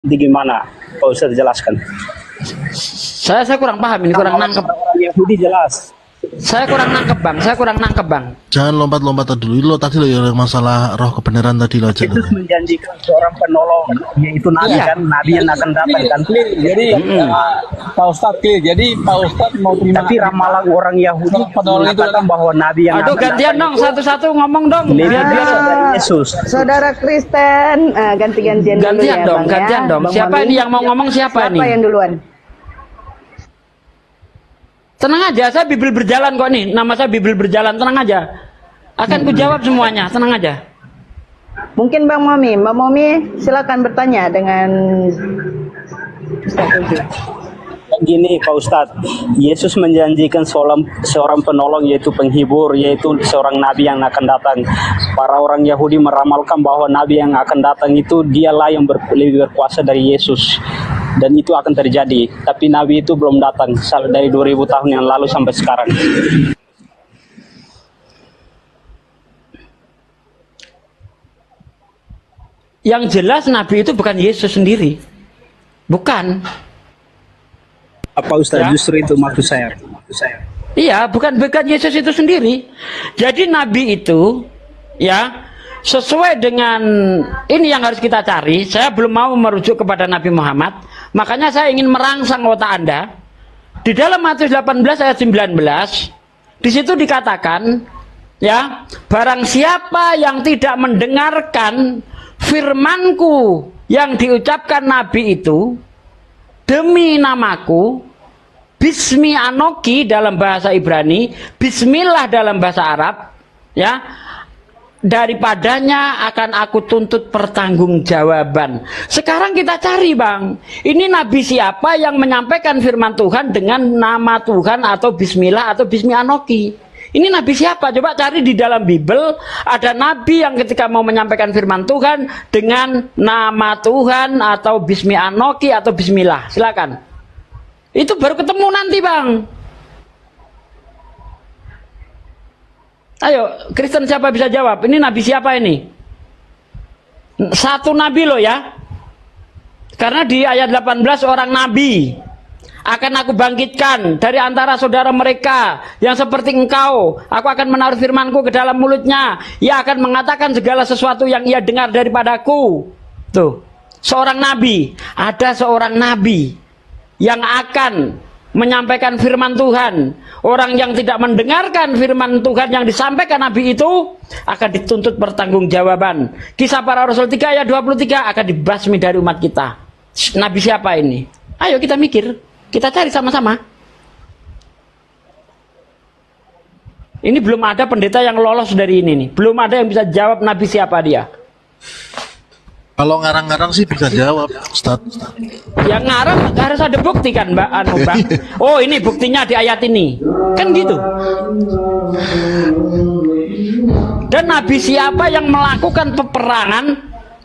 Nanti gimana? Pak Ustadz jelaskan. Saya kurang paham ini, kurang nangkep. Orang Yahudi jelas. Saya kurang nangkep bang. Jangan lompat-lompat tadi dulu. Lo tadi lo yang masalah roh kebenaran tadi lo aja. Yesus menjanjikan seorang penolong, yaitu Nabi Iya. kan, Nabi yang akan datang kan. Jadi Pak Ustadz clear. Jadi Pak Ustadz mau terima. Tapi ramalan orang Yahudi Penolong itu mengatakan bahwa Nabi yang Aduh, akan gantian datang dong, satu-satu ngomong dong. lebih Biar biasa dari Yesus. Saudara Kristen, ganti-gantian dulu Gantian ya, dong, Bang, gantian ya. dong. Bang Siapa Mami. ini yang mau ngomong, siapa Siapa nih? yang duluan? Tenang aja, saya Bible berjalan kok nih. Nama saya Bible berjalan, tenang aja. Akan kujawab semuanya, tenang aja. Mungkin Bang Mami. Bang Mami, silakan bertanya dengan Ustaz Uji. Gini Pak Ustadz, Yesus menjanjikan seorang penolong, yaitu penghibur, yaitu seorang Nabi yang akan datang. Para orang Yahudi meramalkan bahwa Nabi yang akan datang itu dialah yang lebih berkuasa dari Yesus. Dan itu akan terjadi. Tapi Nabi itu belum datang dari 2000 tahun yang lalu sampai sekarang. Yang jelas Nabi itu bukan Yesus sendiri. Bukan. Apa Ustadz? Ya. Justru itu maksud saya. Iya, bukan Yesus itu sendiri. Jadi Nabi itu, ya, sesuai dengan ini yang harus kita cari. Saya belum mau merujuk kepada Nabi Muhammad. Makanya saya ingin merangsang otak Anda. Di dalam Matius 18 ayat 19, di situ dikatakan, ya, barang siapa yang tidak mendengarkan firmanku yang diucapkan Nabi itu, demi namaku, Bismi Anoki dalam bahasa Ibrani, Bismillah dalam bahasa Arab, ya, daripadanya akan aku tuntut pertanggungjawaban. Sekarang kita cari, Bang, ini Nabi siapa yang menyampaikan firman Tuhan dengan nama Tuhan atau Bismillah atau Bismi Anoki? Ini Nabi siapa? Coba cari di dalam Bible. Ada Nabi yang ketika mau menyampaikan firman Tuhan dengan nama Tuhan atau Bismi Anoki atau Bismillah. Silakan. Itu baru ketemu nanti, Bang. Ayo, Kristen siapa bisa jawab? Ini Nabi siapa ini? Satu Nabi loh ya. Karena di ayat 18 orang Nabi. Akan aku bangkitkan dari antara saudara mereka yang seperti engkau. Aku akan menaruh firmanku ke dalam mulutnya. Ia akan mengatakan segala sesuatu yang ia dengar daripadaku. Tuh, seorang Nabi. Ada seorang Nabi yang akan menyampaikan firman Tuhan. Orang yang tidak mendengarkan firman Tuhan yang disampaikan Nabi itu akan dituntut pertanggungjawaban. Kisah Para Rasul 3 ayat 23 akan dibasmi dari umat kita. Nabi siapa ini? Ayo kita mikir, kita cari sama-sama. Ini belum ada pendeta yang lolos dari ini nih. Belum ada yang bisa jawab Nabi siapa dia. Kalau ngarang-ngarang sih bisa jawab, Ustaz. Yang ngarang harus ada bukti kan, Mbak Anu, Bang? Oh, ini buktinya di ayat ini. Kan gitu. Dan Nabi siapa yang melakukan peperangan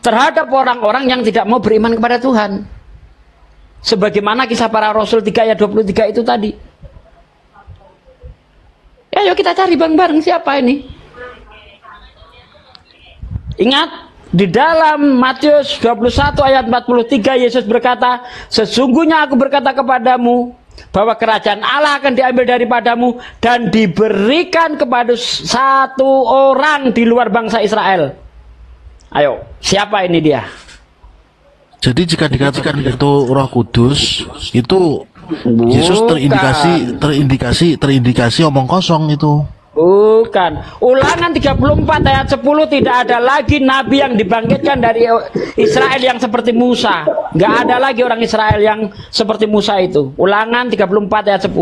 terhadap orang-orang yang tidak mau beriman kepada Tuhan? Sebagaimana kisah Para Rasul 3 ayat 23 itu tadi. Ayo kita cari bareng-bareng siapa ini. Ingat, di dalam Matius 21 ayat 43 Yesus berkata, sesungguhnya aku berkata kepadamu bahwa kerajaan Allah akan diambil daripadamu dan diberikan kepada satu orang di luar bangsa Israel. Ayo, siapa ini dia? Jadi jika dikatakan itu Roh Kudus, itu Yesus terindikasi omong kosong itu. Bukan. Ulangan 34 ayat 10, tidak ada lagi nabi yang dibangkitkan dari Israel yang seperti Musa. Nggak ada lagi orang Israel yang seperti Musa itu. Ulangan 34 ayat 10.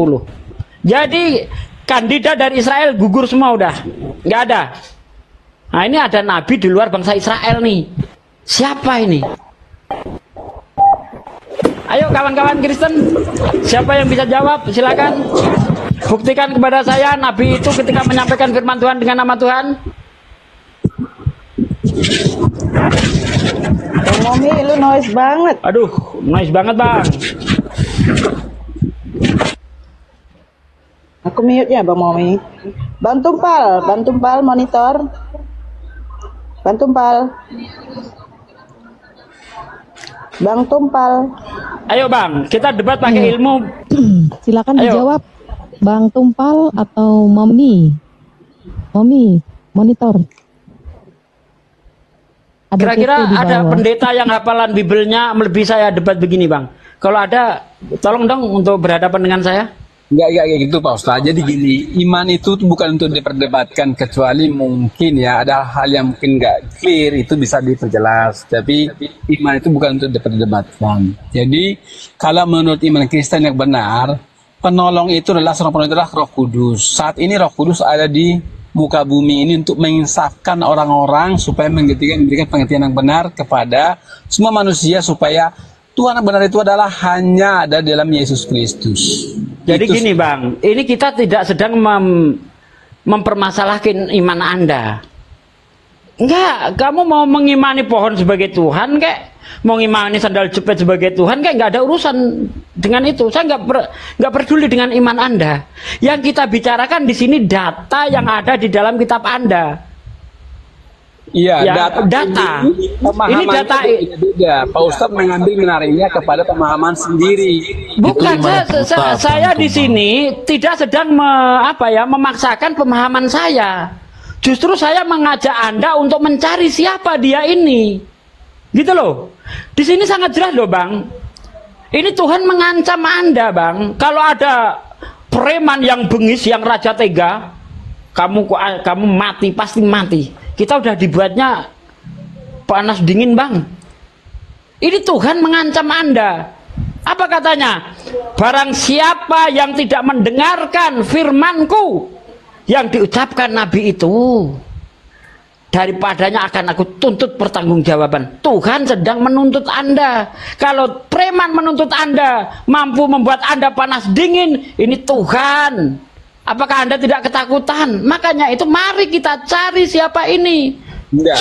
Jadi kandidat dari Israel gugur semua udah. Nggak ada. Nah ini ada nabi di luar bangsa Israel nih. Siapa ini? Ayo kawan-kawan Kristen, siapa yang bisa jawab? Silakan. Buktikan kepada saya Nabi itu ketika menyampaikan firman Tuhan dengan nama Tuhan. Bang Momi, lu noise banget. Aduh, noise banget, Bang. Aku mute ya, Bang Momi. Bang Tumpal monitor. Bang Tumpal. Bang Tumpal. Ayo Bang, kita debat pakai ilmu. Silakan Ayo. dijawab, Bang Tumpal atau Mami? Mami, monitor. Ada Kira-kira TP di ada bawah. pendeta yang hafalan Bibelnya melebihi saya debat begini Bang? Kalau ada, tolong dong untuk berhadapan dengan saya. Enggak kayak gitu Pak Ustadz. Jadi gini, iman itu bukan untuk diperdebatkan, kecuali mungkin ya ada hal yang mungkin nggak clear, itu bisa diperjelas. Tapi iman itu bukan untuk diperdebatkan. Jadi kalau menurut iman Kristen yang benar, penolong itu adalah seorang penolong, adalah Roh Kudus. Saat ini Roh Kudus ada di muka bumi ini untuk menginsafkan orang-orang supaya memberikan pengertian yang benar kepada semua manusia, supaya Tuhan yang benar itu adalah hanya ada dalam Yesus Kristus. Jadi Itu gini Bang, ini kita tidak sedang mempermasalahkan iman Anda. Enggak, kamu mau mengimani pohon sebagai Tuhan kek, mau mengimani sandal jepit sebagai Tuhan kek, nggak ada urusan dengan itu. Saya nggak peduli dengan iman Anda. Yang kita bicarakan di sini data yang ada di dalam kitab Anda. Iya, Ya, data. Ini data. Beda. Pak Ustadz mengambil menariknya kepada pemahaman sendiri. Bukan, Itu iman saya Bang di Tumpal. sini tidak sedang memaksakan pemahaman saya. Justru saya mengajak Anda untuk mencari siapa dia ini. Gitu loh. Di sini sangat jelas loh Bang. Ini Tuhan mengancam Anda Bang. Kalau ada preman yang bengis, yang raja tega, kamu mati, pasti mati. Kita udah dibuatnya panas dingin Bang. Ini Tuhan mengancam Anda. Apa katanya? Barang siapa yang tidak mendengarkan firmanku yang diucapkan Nabi itu, daripadanya akan aku tuntut pertanggungjawaban. Tuhan sedang menuntut Anda. Kalau preman menuntut Anda, mampu membuat Anda panas dingin, ini Tuhan. Apakah Anda tidak ketakutan? Makanya itu mari kita cari siapa ini.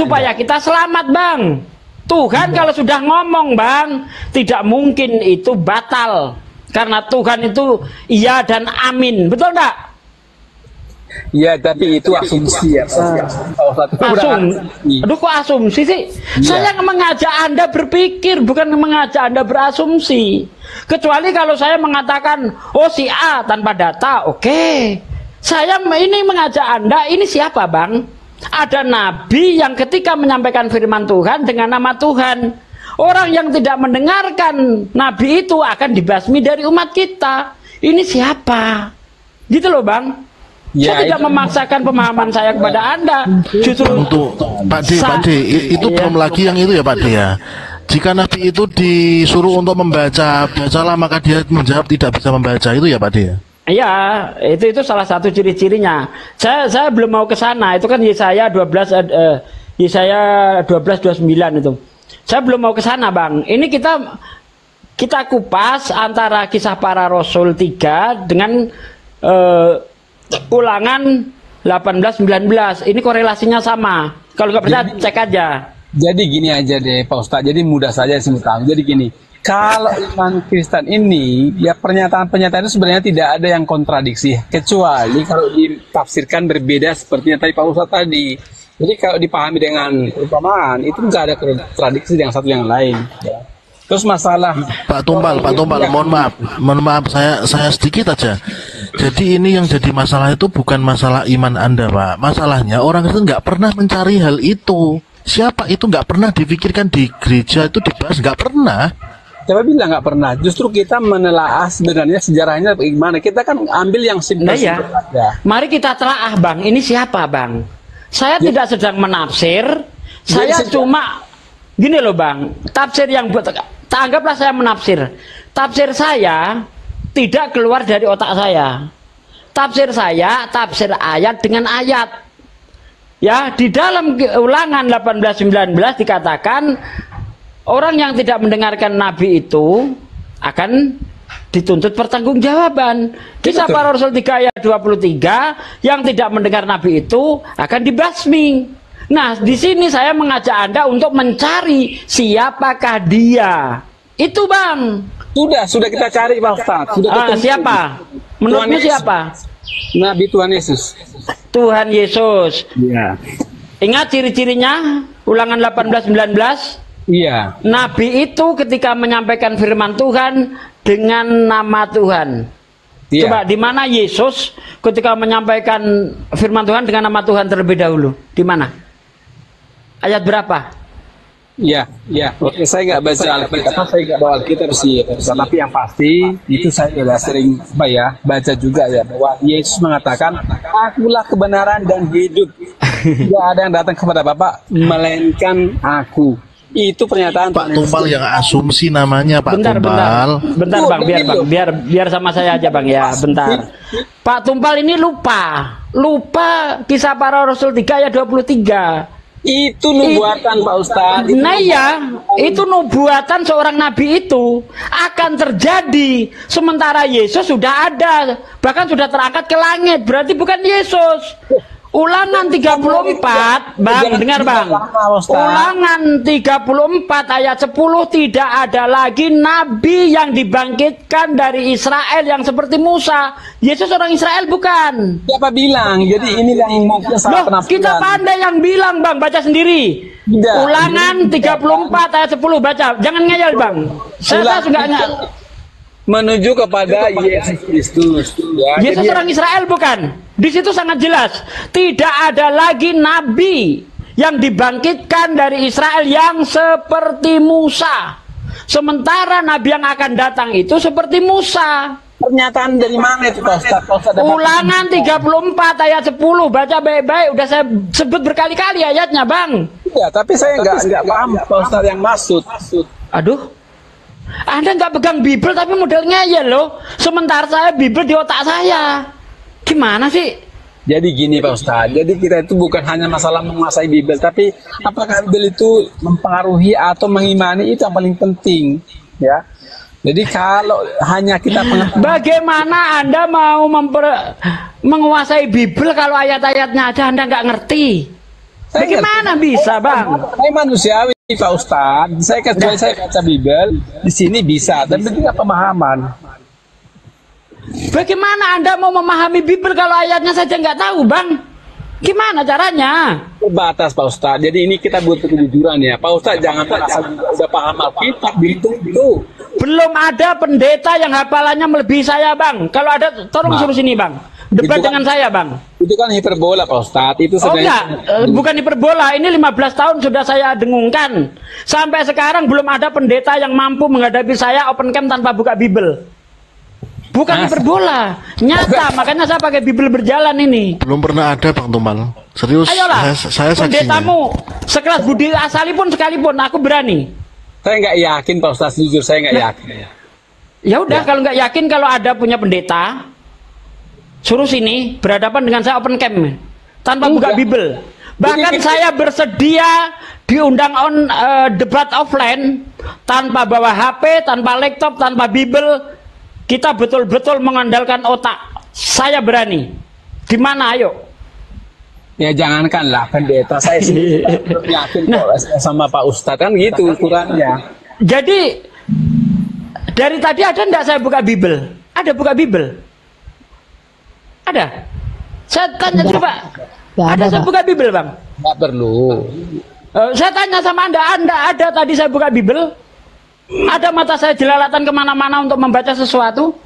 Supaya kita selamat Bang. Tuhan kalau sudah ngomong Bang, tidak mungkin itu batal. Karena Tuhan itu iya dan amin. Betul enggak? Iya, tapi itu asumsi ya. Aduh kok asumsi sih? Saya mengajak Anda berpikir, bukan mengajak Anda berasumsi. Kecuali kalau saya mengatakan, oh si A tanpa data, oke. Saya ini mengajak Anda, ini siapa Bang? Ada Nabi yang ketika menyampaikan firman Tuhan dengan nama Tuhan. Orang yang tidak mendengarkan Nabi itu akan dibasmi dari umat kita. Ini siapa? Gitu loh Bang. Ya, Saya tidak memaksakan pemahaman saya kepada Anda. Justru Untuk Pak D, itu Iya. belum lagi yang itu ya Pak D ya. Jika Nabi itu disuruh untuk bacalah maka dia menjawab tidak bisa membaca, itu ya Pak D ya. Iya, itu salah satu ciri-cirinya. Saya belum mau ke sana. Itu kan Yesaya 12:29 itu. Saya belum mau ke sana, Bang. Ini kita kupas antara Kisah Para Rasul 3 dengan Ulangan 18-19. Ini korelasinya sama. Kalau nggak percaya cek aja. Jadi gini aja deh Pak Ustadz, jadi mudah saja sih tahu. Jadi gini, kalau iman Kristen ini, ya pernyataan-pernyataan itu sebenarnya tidak ada yang kontradiksi, kecuali kalau ditafsirkan berbeda seperti yang tadi Pak Ustadz tadi. Jadi kalau dipahami dengan perumpamaan, itu nggak ada kontradiksi dengan satu yang lain. Ya. Terus masalah Pak Tumpal, mohon maaf, saya sedikit aja. Jadi ini yang jadi masalah itu bukan masalah iman Anda, Pak. Masalahnya orang itu nggak pernah mencari hal itu. Siapa itu nggak pernah difikirkan di gereja itu dibahas, nggak pernah. Siapa bilang nggak pernah? Justru kita menelaah sebenarnya sejarahnya bagaimana. Kita kan ambil yang simpel Nah ya, mari kita telaah Bang. Ini siapa Bang? Saya tidak sedang menafsir. Saya cuma gini loh Bang. Tafsir yang anggaplah saya menafsir. Tafsir saya tidak keluar dari otak saya. Tafsir saya tafsir ayat dengan ayat. Ya, di dalam Ulangan 18-19 dikatakan orang yang tidak mendengarkan Nabi itu akan dituntut pertanggungjawaban. Kisah Para Rasul 3 ayat 23, yang tidak mendengar Nabi itu akan dibasmi. Nah, di sini saya mengajak Anda untuk mencari siapakah dia. Itu Bang. Sudah kita cari Pak Ustaz. Siapa? Menurutmu siapa? Nabi Tuhan Yesus. Tuhan Yesus. Iya. Ingat ciri-cirinya Ulangan 18-19. Iya. Nabi itu ketika menyampaikan firman Tuhan dengan nama Tuhan. Iya. Coba di mana Yesus ketika menyampaikan firman Tuhan dengan nama Tuhan terlebih dahulu? Di mana? Ayat berapa? Iya, iya. Oke, saya nggak baca Alkitab, saya nggak bawa Alkitab sih. Tapi yang pasti itu saya sudah sering baca juga ya, bahwa Yesus mengatakan, "Akulah kebenaran dan hidup. Tidak ada yang datang kepada Bapa melainkan Aku." Itu pernyataan Pak Tumpal yang asumsi namanya Pak Bentar Tumpal. Bang, biar sama saya aja Bang ya, bentar. Pak Tumpal ini lupa Kisah Para Rasul 3 ayat 23. Itu nubuatan Pak Ustadz. Nah ya, itu nubuatan seorang nabi itu akan terjadi sementara Yesus sudah ada, bahkan sudah terangkat ke langit. Berarti bukan Yesus. Ulangan 34, Bang, dengar Bang. Ulangan 34 ayat 10, tidak ada lagi nabi yang dibangkitkan dari Israel yang seperti Musa. Yesus orang Israel bukan. Siapa bilang? Jadi ini yang mungkin salah Loh, kita pandai yang bilang Bang, baca sendiri. Tidak. Ulangan 34 ayat 10, baca. Jangan ngeyel Bang. Saya sudah ngeyel. Menuju kepada Yesus Kristus. Ya, Yesus jadi- orang Israel bukan. Di situ sangat jelas. Tidak ada lagi nabi yang dibangkitkan dari Israel yang seperti Musa. Sementara nabi yang akan datang itu seperti Musa. Pernyataan dari mana itu Pak Ustadz? Pak Ustadz dapat- Ulangan 34 ayat 10, baca baik-baik. Udah saya sebut berkali-kali ayatnya Bang. Ya, tapi saya nggak paham Pak Ustadz yang maksud. Aduh, Anda nggak pegang Bible tapi model ngeyel loh. Sementara saya Bible di otak saya. Gimana sih? Jadi gini Pak Ustadz, jadi kita itu bukan hanya masalah menguasai Bible, tapi apakah Bible itu mempengaruhi atau mengimani, itu yang paling penting, ya. Jadi kalau hanya kita Bagaimana Anda mau menguasai Bible kalau ayat-ayatnya aja Anda nggak ngerti? Bagaimana bisa Bang? Saya manusiawi Pak Ustadz, saya kecuali saya baca Bible, di sini bisa, tapi tidak pemahaman. Bagaimana Anda mau memahami Bible kalau ayatnya saja nggak tahu Bang? Gimana caranya? Terbatas Pak Ustadz, jadi ini kita butuh kejujuran ya. Pak Ustadz jangan merasa udah paham Alkitab, itu. Belum ada pendeta yang hafalannya melebihi saya Bang. Kalau ada tolong suruh sini Bang. Debat Itu kan- dengan saya Bang. Itu kan hiperbola Pak Ustadz, itu Oh sebenarnya. enggak, bukan hiperbola. Ini 15 tahun sudah saya dengungkan. Sampai sekarang belum ada pendeta yang mampu menghadapi saya open camp tanpa buka Bible. Bukan hiperbola, nyata. Makanya saya pakai Bible berjalan ini. Belum pernah ada Bang Tumpal. Serius, Ayolah, saya saksinya. pendetamu sekelas Budi Asali pun sekalipun aku berani. Saya nggak yakin Pak Ustadz, jujur saya nggak yakin. Ya udah, kalau nggak yakin, kalau ada punya pendeta, suruh sini berhadapan dengan saya open camp tanpa buka Bible. Bahkan saya bersedia diundang debat offline tanpa bawa HP, tanpa laptop, tanpa Bible. Kita betul-betul mengandalkan otak. Saya berani. Di mana ayo? Ya jangankanlah pendeta, saya sih belum yakin kok sama Pak Ustadz, kan gitu ukurannya. Jadi dari tadi ada enggak saya buka Bible? Ada buka Bible? Ada. Saya tanya coba. Nggak Ada ada, saya Pak. buka Bible Bang? Nggak perlu. Saya tanya sama Anda ada tadi saya buka Bible? Ada mata saya jelalatan kemana-mana untuk membaca sesuatu?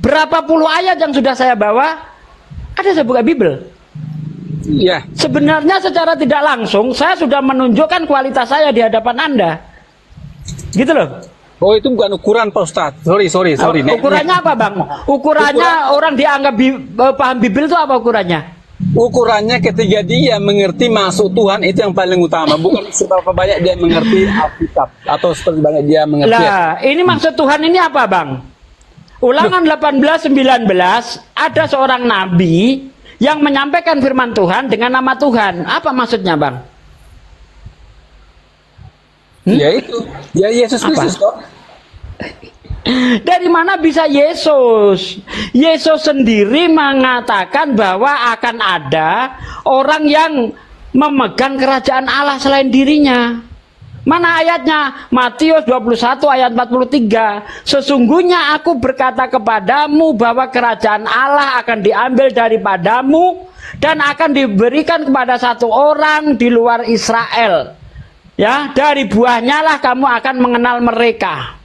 Berapa puluh ayat yang sudah saya bawa? Ada saya buka Bible? Iya. Sebenarnya secara tidak langsung saya sudah menunjukkan kualitas saya di hadapan Anda. Gitu loh. Oh itu bukan ukuran Pak Ustadz. Sorry. Ukurannya apa Bang? Ukurannya orang dianggap paham Bible itu apa ukurannya? Ukurannya ketika dia mengerti maksud Tuhan, itu yang paling utama. Bukan seberapa banyak dia mengerti Alkitab atau seberapa banyak dia mengerti. Lah, ini maksud Tuhan ini apa Bang? Ulangan 18:19 ada seorang nabi yang menyampaikan firman Tuhan dengan nama Tuhan. Apa maksudnya Bang? Ya itu. Ya Yesus Kristus kok. Dari mana bisa Yesus? Yesus sendiri mengatakan bahwa akan ada orang yang memegang kerajaan Allah selain dirinya. Mana ayatnya? Matius 21 ayat 43. Sesungguhnya aku berkata kepadamu bahwa kerajaan Allah akan diambil daripadamu dan akan diberikan kepada satu orang di luar Israel. Ya, dari buahnya lah kamu akan mengenal mereka.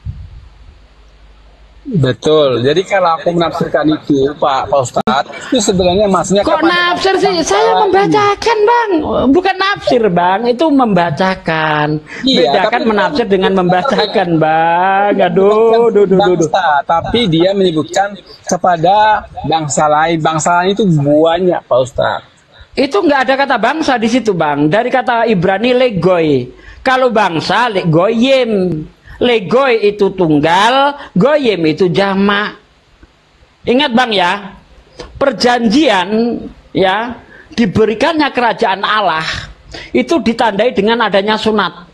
Betul. Jadi kalau aku menafsirkan itu, Pak Ustadz, itu sebenarnya maksudnya Kok nafsir sih? Saya membacakan, Bang. Bukan nafsir, Bang. Itu membacakan. Iya, Bedakan tapi menafsir dengan membacakan, Bang. Aduh, bangsa, tapi dia menyebutkan kepada bangsa lain. Bangsa lain itu banyak, Pak Ustadz. Itu nggak ada kata bangsa di situ, Bang. Dari kata Ibrani legoy. Kalau bangsa, legoyim. Legoy itu tunggal, goyim itu jamak. Ingat, Bang, ya, perjanjian, ya, diberikannya kerajaan Allah itu ditandai dengan adanya sunat.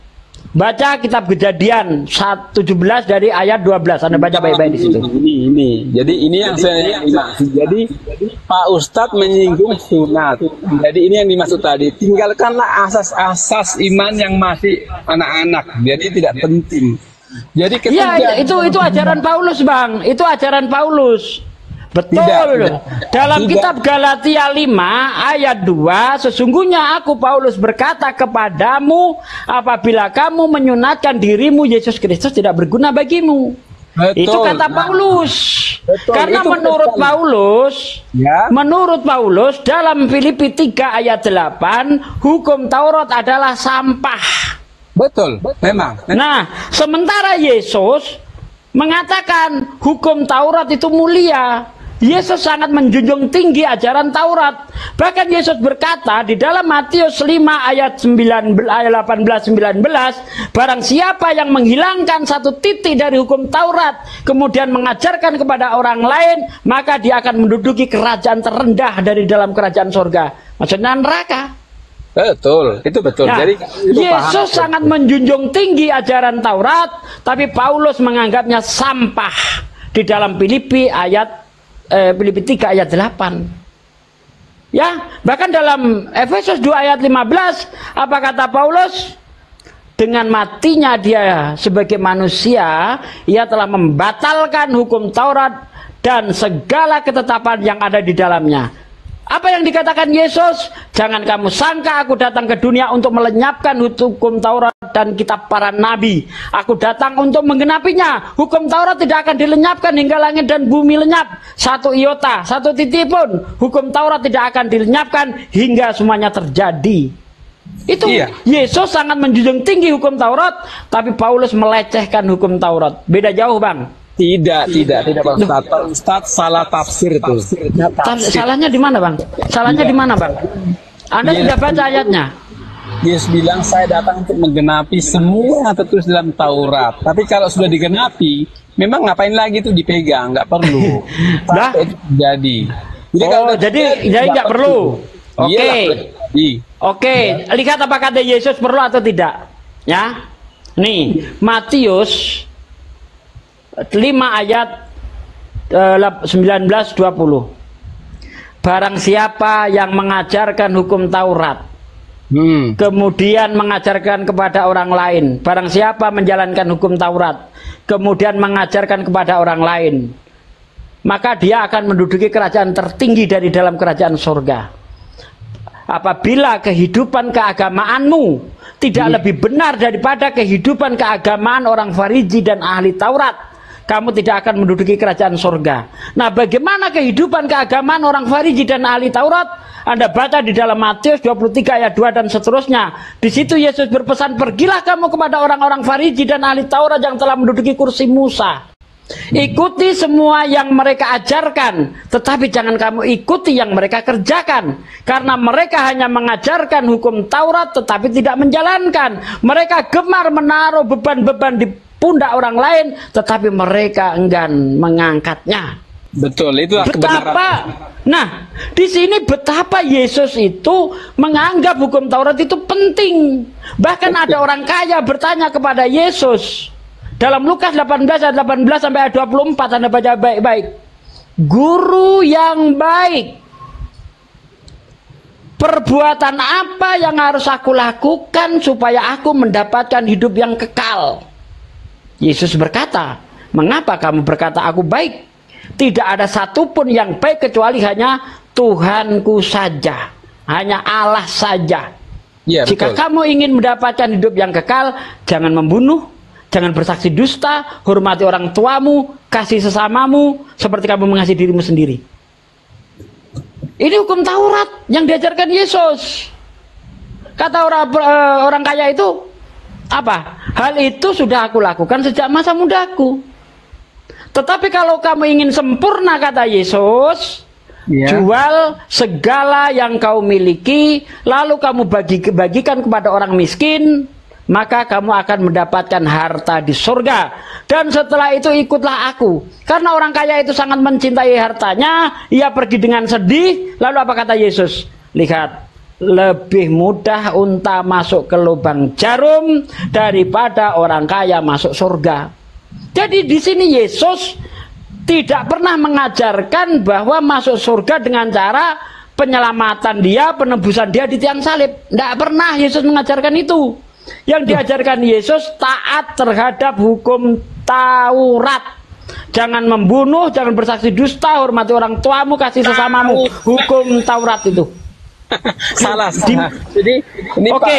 Baca kitab Kejadian 17 dari ayat 12. Anda baca baik-baik di situ. Ini. Jadi ini yang saya maksud. Jadi Pak Ustadz menyinggung sunat. Jadi ini yang dimaksud tadi. Tinggalkanlah asas-asas iman yang masih anak-anak. Jadi tidak penting. Jadi Ya, itu ajaran Paulus, Bang. Itu ajaran Paulus. Betul. Tidak. Dalam kitab Galatia 5 ayat 2, sesungguhnya aku Paulus berkata kepadamu, apabila kamu menyunatkan dirimu, Yesus Kristus tidak berguna bagimu. Betul. Itu kata Paulus. Betul. Karena Itu menurut betul. Paulus, Ya. menurut Paulus dalam Filipi 3 ayat 8, hukum Taurat adalah sampah. Betul. Memang. Nah, sementara Yesus mengatakan hukum Taurat itu mulia. Yesus sangat menjunjung tinggi ajaran Taurat. Bahkan Yesus berkata di dalam Matius 5 ayat 18-19, barang siapa yang menghilangkan satu titik dari hukum Taurat kemudian mengajarkan kepada orang lain, maka dia akan menduduki kerajaan terendah dari dalam kerajaan sorga. Maksudnya neraka. Betul. Itu betul. Nah, Jadi itu Yesus paham. sangat menjunjung tinggi ajaran Taurat, tapi Paulus menganggapnya sampah di dalam Filipi 3 ayat 8. Ya, bahkan dalam Efesus 2 ayat 15, apa kata Paulus? Dengan matinya dia sebagai manusia, ia telah membatalkan hukum Taurat dan segala ketetapan yang ada di dalamnya. Apa yang dikatakan Yesus? Jangan kamu sangka aku datang ke dunia untuk melenyapkan hukum Taurat dan kitab para nabi. Aku datang untuk menggenapinya. Hukum Taurat tidak akan dilenyapkan hingga langit dan bumi lenyap. Satu iota, satu titik pun hukum Taurat tidak akan dilenyapkan hingga semuanya terjadi. Itu Iya. Yesus sangat menjunjung tinggi hukum Taurat, tapi Paulus melecehkan hukum Taurat. Beda jauh, Bang. Tidak Pak Ustadz. Pak Ustadz salah tafsir itu. Salahnya di mana, Bang? Salahnya di mana, Bang? Anda Iya. sudah baca ayatnya? Yesus bilang saya datang untuk menggenapi semua yang tertulis dalam Taurat. Tapi kalau sudah digenapi, memang ngapain lagi itu dipegang? Nggak perlu. Lah? Sampai itu terjadi. Oh, jadi nggak perlu. Oke. Iya. Oke, lihat apa kata Yesus perlu atau tidak. Ya. Nih, Matius 5 ayat 19-20. Barang siapa yang mengajarkan hukum Taurat kemudian mengajarkan kepada orang lain, barang siapa menjalankan hukum Taurat kemudian mengajarkan kepada orang lain, maka dia akan menduduki kerajaan tertinggi dari dalam kerajaan surga. Apabila kehidupan keagamaanmu tidak lebih benar daripada kehidupan keagamaan orang Farisi dan ahli Taurat, kamu tidak akan menduduki kerajaan surga. Nah, bagaimana kehidupan keagamaan orang Farisi dan ahli Taurat? Anda baca di dalam Matius 23 ayat 2 dan seterusnya. Di situ Yesus berpesan, pergilah kamu kepada orang-orang Farisi dan ahli Taurat yang telah menduduki kursi Musa. Ikuti semua yang mereka ajarkan, tetapi jangan kamu ikuti yang mereka kerjakan, karena mereka hanya mengajarkan hukum Taurat tetapi tidak menjalankan. Mereka gemar menaruh beban-beban di pundak orang lain, tetapi mereka enggan mengangkatnya. Betul, itulah kebenaran. Betapa, nah di sini betapa Yesus itu menganggap hukum Taurat itu penting. Bahkan ada orang kaya bertanya kepada Yesus. Dalam Lukas 18 ayat 18 sampai ayat 24, Anda baca baik-baik. Guru yang baik, perbuatan apa yang harus aku lakukan supaya aku mendapatkan hidup yang kekal? Yesus berkata, mengapa kamu berkata aku baik? Tidak ada satupun yang baik kecuali hanya Tuhanku saja, hanya Allah saja. Iya, Jika betul. kamu ingin mendapatkan hidup yang kekal, jangan membunuh, jangan bersaksi dusta, hormati orang tuamu, kasih sesamamu seperti kamu mengasihi dirimu sendiri. Ini hukum Taurat yang diajarkan Yesus. Kata orang kaya itu apa? Hal itu sudah aku lakukan sejak masa mudaku. Tetapi kalau kamu ingin sempurna, kata Yesus, jual segala yang kau miliki, lalu kamu bagikan kepada orang miskin, maka kamu akan mendapatkan harta di surga. Dan setelah itu ikutlah aku. Karena orang kaya itu sangat mencintai hartanya, ia pergi dengan sedih. Lalu apa kata Yesus? Lihat, lebih mudah unta masuk ke lubang jarum daripada orang kaya masuk surga. Jadi di sini Yesus tidak pernah mengajarkan bahwa masuk surga dengan cara penyelamatan dia, penebusan dia di tiang salib. Tidak pernah Yesus mengajarkan itu. Yang diajarkan Yesus taat terhadap hukum Taurat. Jangan membunuh, jangan bersaksi dusta, hormati orang tuamu, kasih sesamamu. Hukum Taurat itu. Salah. Jadi ini Pak,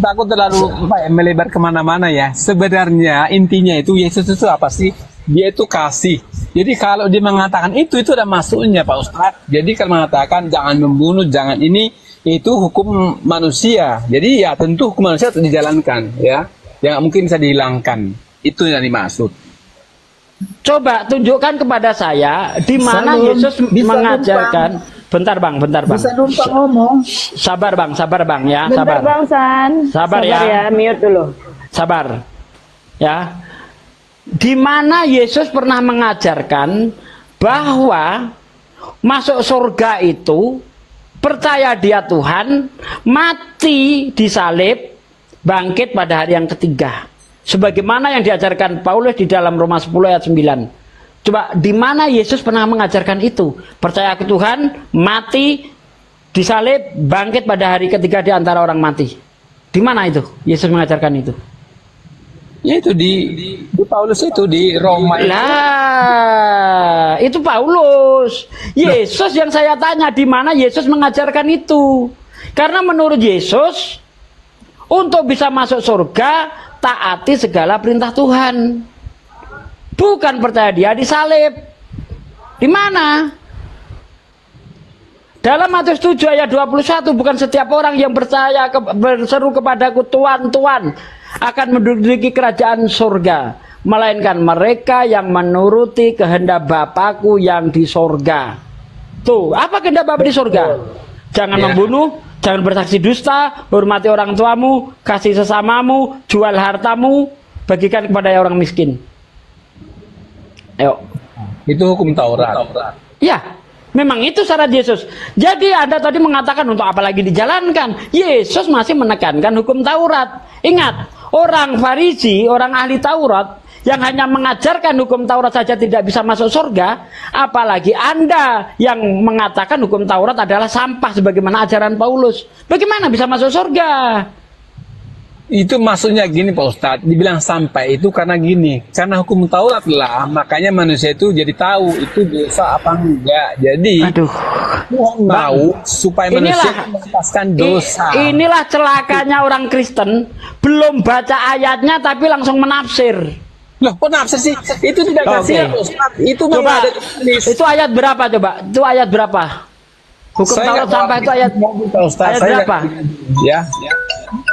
aku terlalu melebar kemana-mana ya. Sebenarnya intinya itu Yesus itu apa sih? Dia itu kasih. Jadi kalau dia mengatakan itu ada masuknya Pak Ustadz. Jadi kalau mengatakan jangan membunuh, jangan ini, itu hukum manusia. Jadi ya tentu hukum manusia harus dijalankan ya. Yang mungkin bisa dihilangkan. Itu yang dimaksud. Coba tunjukkan kepada saya di mana Yesus mengajarkan. Bentar bang. Bisa numpang ngomong. Sabar bang ya. Bentar Sabar. Bang San. Sabar ya. Mute dulu. Sabar. Ya. Di mana Yesus pernah mengajarkan bahwa masuk surga itu percaya dia Tuhan, mati disalib, bangkit pada hari yang ketiga. Sebagaimana yang diajarkan Paulus di dalam Roma 10 ayat 9. Coba di mana Yesus pernah mengajarkan itu? Percaya ke Tuhan, mati disalib, bangkit pada hari ketiga di antara orang mati. Di mana itu Yesus mengajarkan itu? Ya itu di Paulus itu di Roma itu. Lah, itu Paulus. Yesus yang saya tanya di mana Yesus mengajarkan itu. Karena menurut Yesus untuk bisa masuk surga taati segala perintah Tuhan. Bukan percaya dia disalib. Di mana? Dalam Matius 7 ayat 21, bukan setiap orang yang percaya berseru kepadaku Tuhan, Tuhan akan menduduki kerajaan surga, melainkan mereka yang menuruti kehendak Bapakku yang di surga. Tuh, apa kehendak Bapa di surga? Jangan membunuh, jangan bersaksi dusta, hormati orang tuamu, kasih sesamamu, jual hartamu, bagikan kepada orang miskin. Ayo. Itu hukum Taurat. Ya, memang itu syarat Yesus. Jadi Anda tadi mengatakan untuk apa lagi dijalankan? Yesus masih menekankan hukum Taurat. Ingat, orang Farisi, orang ahli Taurat yang hanya mengajarkan hukum Taurat saja tidak bisa masuk surga, apalagi Anda yang mengatakan hukum Taurat adalah sampah sebagaimana ajaran Paulus. Bagaimana bisa masuk surga? Itu maksudnya gini Pak Ustadz, dibilang sampai itu karena gini, karena hukum Taurat lah, makanya manusia itu jadi tahu itu dosa apa enggak. Jadi Tuhan mau supaya manusia melepaskan dosa. Inilah celakanya orang Kristen, belum baca ayatnya tapi langsung menafsir. Loh, kok nafsir sih? Itu tidak kasihan Pak Ustadz. Itu coba, ada tulis. Itu ayat berapa coba? Itu ayat berapa? Hukum Taurat sampah itu ayat berapa? Ya.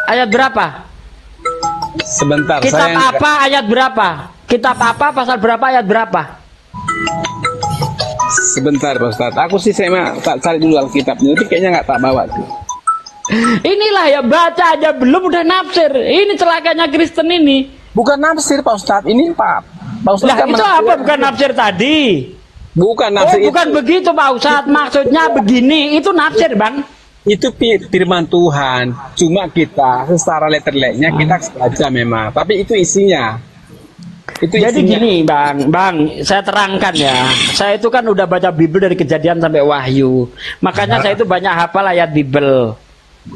Ayat berapa? Sebentar. Kitab apa ayat berapa? Kitab apa pasal berapa ayat berapa? Sebentar Pak Ustadz. Aku sih saya tak cari dulu Alkitabnya. Itu kayaknya nggak tak bawa tuh. Inilah ya, baca aja belum udah nafsir. Ini celakanya Kristen ini. Bukan nafsir Pak Ustadz. Ini Pak Ustadz. Lah itu apa bukan nafsir tadi? Bukan nafsir. Oh, bukan begitu Pak Ustadz. Maksudnya begini, itu nafsir Bang. Itu firman Tuhan, cuma kita secara letterleknya kita baca memang, tapi itu isinya. Jadi gini Bang, saya terangkan ya. Saya itu kan udah baca Bible dari Kejadian sampai Wahyu. Makanya saya itu banyak hafal ayat Bible.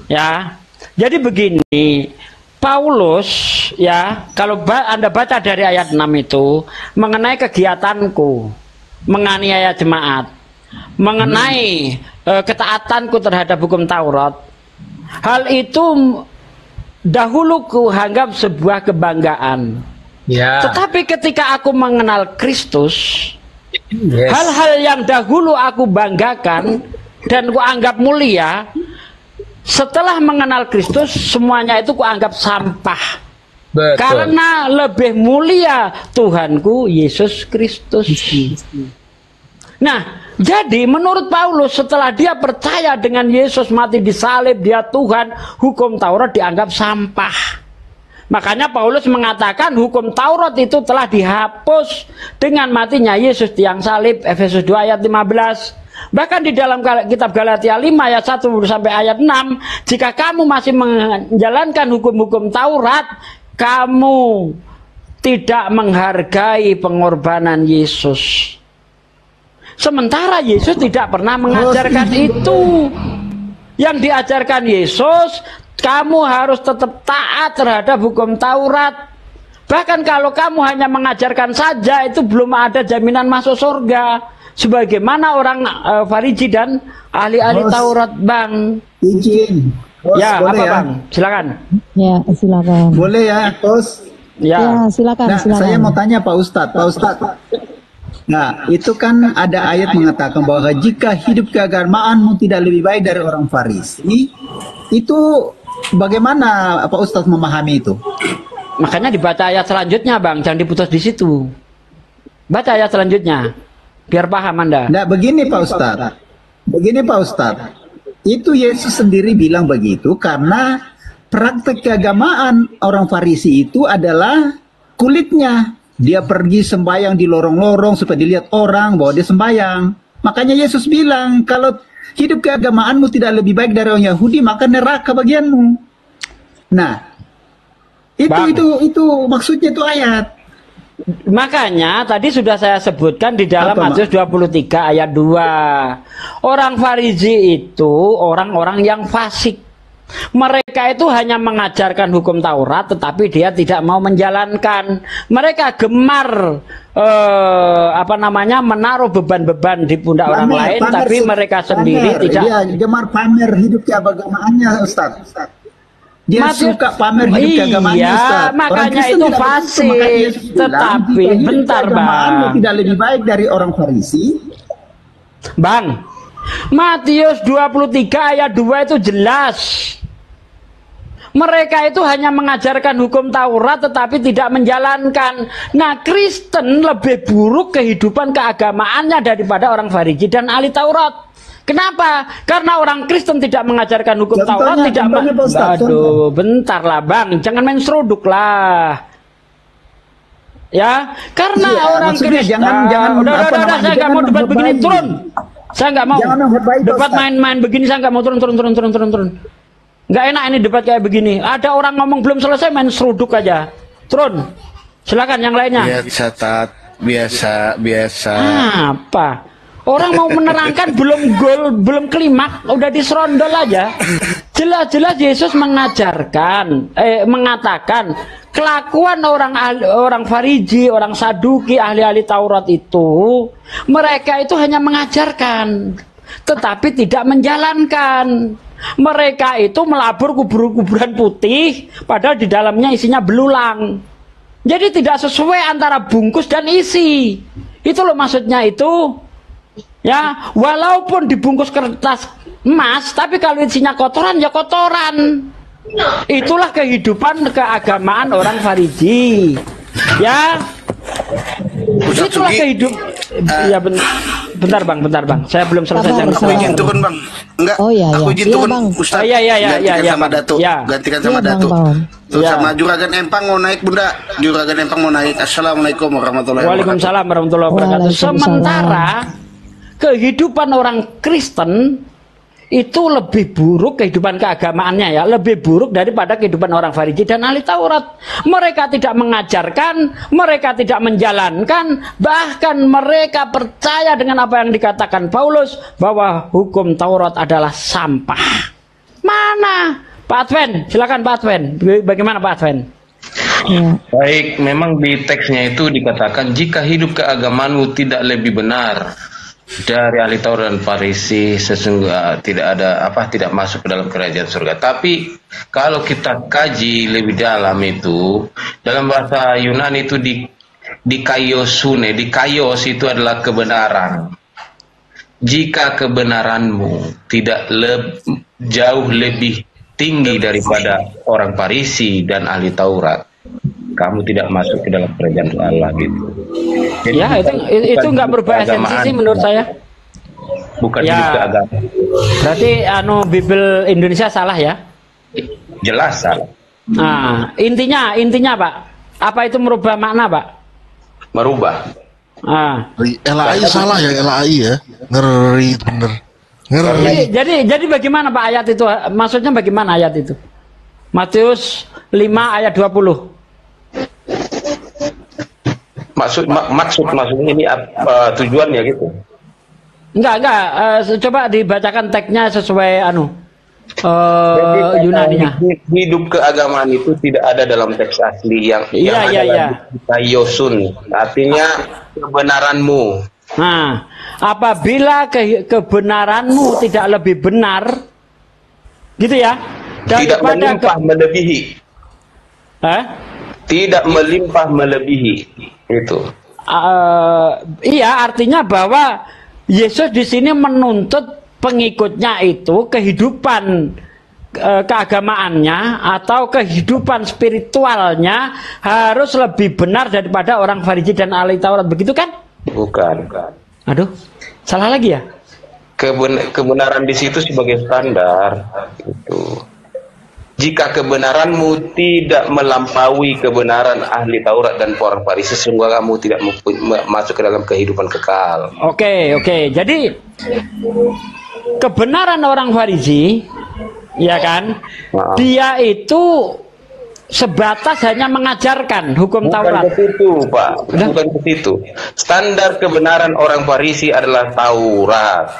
Ya. Jadi begini, Paulus ya, kalau Anda baca dari ayat 6 itu mengenai kegiatanku menganiaya jemaat, mengenai ketaatanku terhadap hukum Taurat, Hal itu dahulu kuanggap sebuah kebanggaan. Ya. Tetapi ketika aku mengenal Kristus, Yes. hal-hal yang dahulu aku banggakan dan kuanggap mulia, setelah mengenal Kristus semuanya itu kuanggap sampah. Betul. Karena lebih mulia Tuhanku Yesus Kristus. Nah, jadi menurut Paulus setelah dia percaya dengan Yesus mati disalib, dia Tuhan, hukum Taurat dianggap sampah. Makanya Paulus mengatakan hukum Taurat itu telah dihapus dengan matinya Yesus tiang salib, Efesus 2 ayat 15. Bahkan di dalam kitab Galatia 5 ayat 1 sampai ayat 6, jika kamu masih menjalankan hukum-hukum Taurat, kamu tidak menghargai pengorbanan Yesus. Sementara Yesus tidak pernah mengajarkan itu. Yang diajarkan Yesus, kamu harus tetap taat terhadap hukum Taurat. Bahkan kalau kamu hanya mengajarkan saja, itu belum ada jaminan masuk surga. Sebagaimana orang Farisi dan ahli-ahli Taurat, Bang. Izin. Bos, Ya, boleh apa ya? Bang? Silakan. Ya, silakan. Boleh ya, Bos? Ya. Ya, silakan, Nah, silakan. saya mau tanya Pak Ustadz. Pak Ustadz. Nah, itu kan ada ayat mengatakan bahwa jika hidup keagamaanmu tidak lebih baik dari orang Farisi, itu bagaimana Pak Ustadz memahami itu? Makanya dibaca ayat selanjutnya, Bang. Jangan diputus di situ. Baca ayat selanjutnya. Biar paham Anda. Nah, begini Pak Ustadz. Begini Pak Ustadz. Itu Yesus sendiri bilang begitu karena praktek keagamaan orang Farisi itu adalah kulitnya. Dia pergi sembahyang di lorong-lorong supaya dilihat orang bahwa dia sembahyang. Makanya Yesus bilang, kalau hidup keagamaanmu tidak lebih baik dari orang Yahudi, maka neraka bagianmu. Nah, Bang. itu maksudnya itu ayat. Makanya tadi sudah saya sebutkan di dalam Apa, Mak? Matius 23 ayat 2. Orang Farisi itu orang-orang yang fasik. Mereka itu hanya mengajarkan hukum Taurat, tetapi dia tidak mau menjalankan. Mereka gemar menaruh beban-beban di pundak orang lain, tapi mereka sendiri tidak. Dia gemar pamer hidup keagamaannya, Ustaz. Dia Matius- suka pamer hidup keagamaannya, Iya, Ustaz. Orang makanya Kristen itu tidak begitu, fasik. makanya Yesus bilang, Tetapi, jika hidup bentar, keagamaanmu Bang. tidak lebih baik dari orang Farisi. Bang, Matius 23 ayat 2 itu jelas. Mereka itu hanya mengajarkan hukum Taurat tetapi tidak menjalankan. Nah, Kristen lebih buruk kehidupan keagamaannya daripada orang Farisi dan ahli Taurat. Kenapa? Karena orang Kristen tidak mengajarkan hukum Taurat, tidak. Contohnya, Pak Ustaz, Aduh, bentar lah Bang, jangan main seruduk lah. Ya, karena Iya, orang maksudnya Kristen. jangan udah, apa saya namanya, nggak jangan mau debat begini, menghargai. turun. Saya nggak mau Jangan menghargai, debat Ustaz. main-main begini, saya nggak mau turun. Nggak enak ini debat kayak begini. Ada orang ngomong belum selesai main seruduk aja. Turun. Silakan yang lainnya. Biasa tat, biasa. Apa? Orang mau menerangkan belum gol, belum klimaks, udah diserondol aja. Jelas-jelas Yesus mengatakan kelakuan orang Farisi, orang Saduki, ahli-ahli Taurat itu, mereka itu hanya mengajarkan, tetapi tidak menjalankan. Mereka itu melabur kuburan putih, padahal di dalamnya isinya belulang. Jadi tidak sesuai antara bungkus dan isi. Itu loh maksudnya itu. Ya, walaupun dibungkus kertas emas, tapi kalau isinya kotoran ya kotoran. Itulah kehidupan keagamaan orang Farisi. Ya. Ustaz Itulah Sugi, kehidupan. Ya bentar Bang. Saya belum selesai. Sabar, aku izin turun bang. Enggak, Oh, iya, aku iya. izin Iya, turun Bang. Ustaz. Oh, iya, Gantikan sama Bang. Datuk. Iya. Gantikan sama Iya, Bang, Datuk. Bang. Terus Iya. sama Juragan Empang mau naik Bunda. Juragan Empang mau naik. Assalamualaikum warahmatullahi wabarakatuh. Waalaikumsalam warahmatullahi wabarakatuh. Waalaikumsalam. Sementara kehidupan orang Kristen itu lebih buruk kehidupan keagamaannya ya, lebih buruk daripada kehidupan orang Farisi dan ahli Taurat. Mereka tidak mengajarkan, mereka tidak menjalankan, bahkan mereka percaya dengan apa yang dikatakan Paulus bahwa hukum Taurat adalah sampah. Mana? Pak Adven, silakan Pak Adven. Bagaimana Pak Adven? Ya. Baik, memang di teksnya itu dikatakan jika hidup keagamaanmu tidak lebih benar. dari ahli Taurat dan Farisi sesungguhnya tidak masuk ke dalam kerajaan surga. Tapi kalau kita kaji lebih dalam itu, dalam bahasa Yunani itu di kaiosune, di kaios itu adalah kebenaran. Jika kebenaranmu tidak jauh lebih tinggi daripada orang Farisi dan ahli Taurat, kamu tidak masuk ke dalam kerajaan Allah gitu. Jadi Ya, itu nggak berubah esensi sih menurut saya. Bukan Ya. hidup keagamaan. Berarti Bible Indonesia salah ya? Jelas salah. Nah, intinya Pak, apa itu merubah makna Pak? Merubah. LAI salah ya, LAI ya. Ngeri bener. Ngeri. Jadi bagaimana Pak ayat itu? Maksudnya bagaimana ayat itu? Matius 5 ayat 20. Maksudnya ini tujuannya gitu. Enggak. Coba dibacakan teksnya sesuai Jadi, Yunaninya. hidup keagamaan itu tidak ada dalam teks asli yang Iya. Yosun. Artinya kebenaranmu. Nah, apabila kebenaranmu tidak lebih benar, gitu ya, Tidak melimpah melebihi. Tidak melimpah melebihi. Itu. Iya, artinya bahwa Yesus di sini menuntut pengikutnya itu kehidupan keagamaannya atau kehidupan spiritualnya harus lebih benar daripada orang Farisi dan ahli Taurat, begitu kan? Bukan. Aduh, salah lagi ya? Kebenaran di situ sebagai standar. Itu. Jika kebenaranmu tidak melampaui kebenaran ahli Taurat dan orang Farisi, sesungguhnya kamu tidak masuk ke dalam kehidupan kekal. Oke. Jadi kebenaran orang Farisi, ya kan? Dia itu sebatas hanya mengajarkan hukum Taurat. Bukan ke situ, Pak. Bukan ke situ. Standar kebenaran orang Farisi adalah Taurat.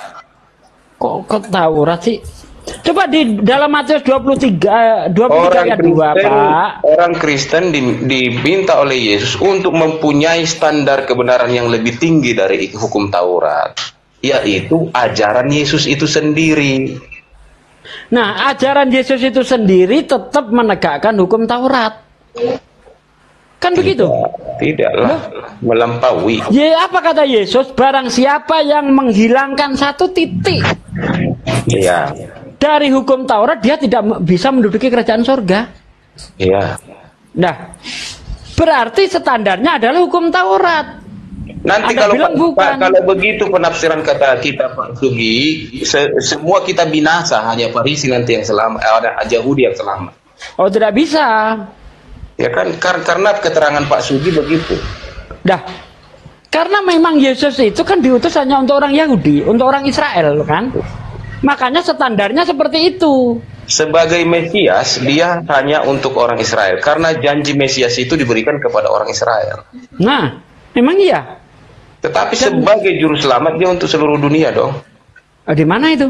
Kok Taurat sih? Coba di dalam Matius 23 ayat 2, Pak. Orang Kristen diminta oleh Yesus untuk mempunyai standar kebenaran yang lebih tinggi dari hukum Taurat, yaitu ajaran Yesus itu sendiri. Nah, ajaran Yesus itu sendiri tetap menegakkan hukum Taurat. Kan begitu? Tidaklah melampaui. Ya, apa kata Yesus? Barang siapa yang menghilangkan satu titik Iya. dari hukum Taurat, dia tidak bisa menduduki kerajaan surga. Iya. Nah, berarti standarnya adalah hukum Taurat. Nanti Anda kalau begitu penafsiran kata kita Pak Sugi, semua kita binasa, hanya Farisi nanti yang selamat, ada Yahudi yang selamat. Oh, tidak bisa. Ya kan, karena keterangan Pak Sugi begitu. Dah, karena memang Yesus itu kan diutus hanya untuk orang Yahudi, untuk orang Israel, kan? Makanya standarnya seperti itu. Sebagai Mesias, dia hanya untuk orang Israel, karena janji Mesias itu diberikan kepada orang Israel. Nah, memang iya. Tetapi sebagai juru selamat dia untuk seluruh dunia dong. Di mana itu?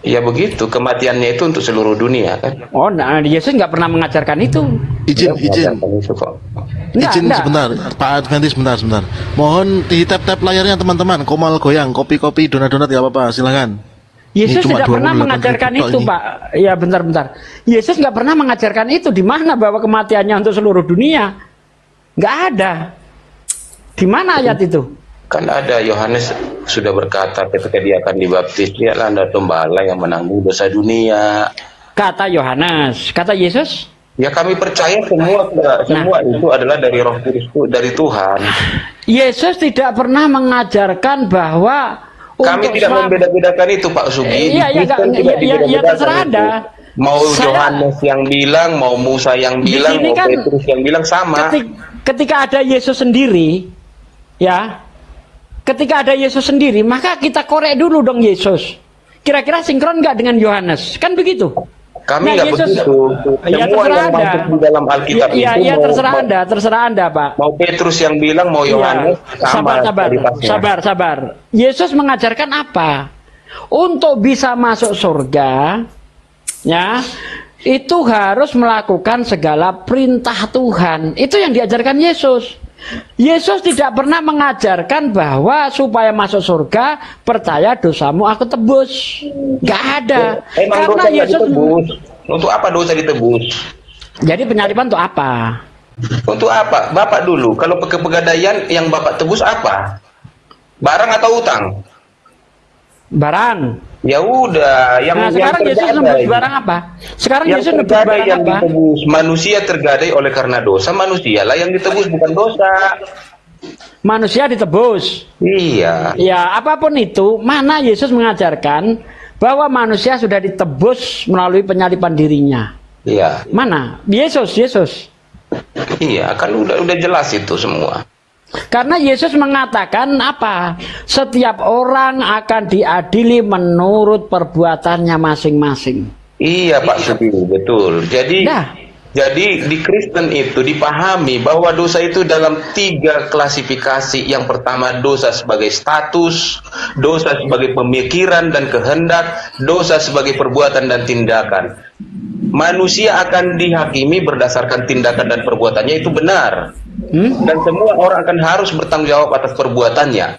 Ya begitu, kematiannya itu untuk seluruh dunia kan. Oh, nah, Yesus nggak pernah mengajarkan itu. Izin Enggak. sebentar, Pak Adventi sebentar. Mohon di tap layarnya teman-teman. Komal goyang, kopi-kopi, donat-donat ya apa-apa, silakan. Yesus Ini cuma tidak pernah 28 mengajarkan ribu itu, ini. Pak. Ya, bentar. Yesus nggak pernah mengajarkan itu. Di mana bahwa kematiannya untuk seluruh dunia? Nggak ada. Di mana ayat itu? Kan ada, Yohanes sudah berkata ketika dia akan dibaptis, lihatlah ada gembala yang menanggung dosa dunia. Kata Yohanes. Kata Yesus? Ya kami percaya semua itu adalah dari Roh Kudus, dari Tuhan. Yesus tidak pernah mengajarkan bahwa Kami tidak membeda-bedakan itu Pak Sugi. Iya, terserah Anda. Mau Yohanes yang bilang, mau Musa yang bilang, mau kan, Petrus yang bilang sama. Ketika ada Yesus sendiri, ya, ketika ada Yesus sendiri, maka kita korek dulu dong Yesus. Kira-kira sinkron nggak dengan Yohanes? Kan begitu. Kami nggak begitu. Ya, Semua yang masuk di dalam Alkitab itu. Iya, terserah Anda, Pak. Mau Petrus yang bilang, mau Yohanes, sama. Sabar. Yesus mengajarkan apa? Untuk bisa masuk surga, ya, itu harus melakukan segala perintah Tuhan. Itu yang diajarkan Yesus. Yesus tidak pernah mengajarkan bahwa supaya masuk surga percaya dosamu aku tebus. Nggak ada. Emang Karena dosa nggak Yesus ditebus. Untuk apa dosa ditebus? jadi penyaliban untuk apa? Untuk apa? Bapak dulu, kalau pegadaian yang Bapak tebus apa? Barang atau utang? Barang. Ya udah, Nah, sekarang Yesus nebus barang apa? Sekarang yang Yesus nebus tergadai barang yang apa? ditebus, manusia tergadai oleh karena dosa, manusialah yang ditebus, bukan dosa. Manusia ditebus. Iya. Ya, apapun itu, mana Yesus mengajarkan bahwa manusia sudah ditebus melalui penyaliban dirinya. Iya. Mana? Yesus. Iya, kan udah jelas itu semua. Karena Yesus mengatakan apa? Setiap orang akan diadili menurut perbuatannya masing-masing. Iya Pak Subi, betul. Jadi di Kristen itu dipahami bahwa dosa itu dalam 3 klasifikasi. Yang pertama dosa sebagai status, dosa sebagai pemikiran dan kehendak, dosa sebagai perbuatan dan tindakan. Manusia akan dihakimi berdasarkan tindakan dan perbuatannya, itu benar. Dan semua orang akan harus bertanggung jawab atas perbuatannya.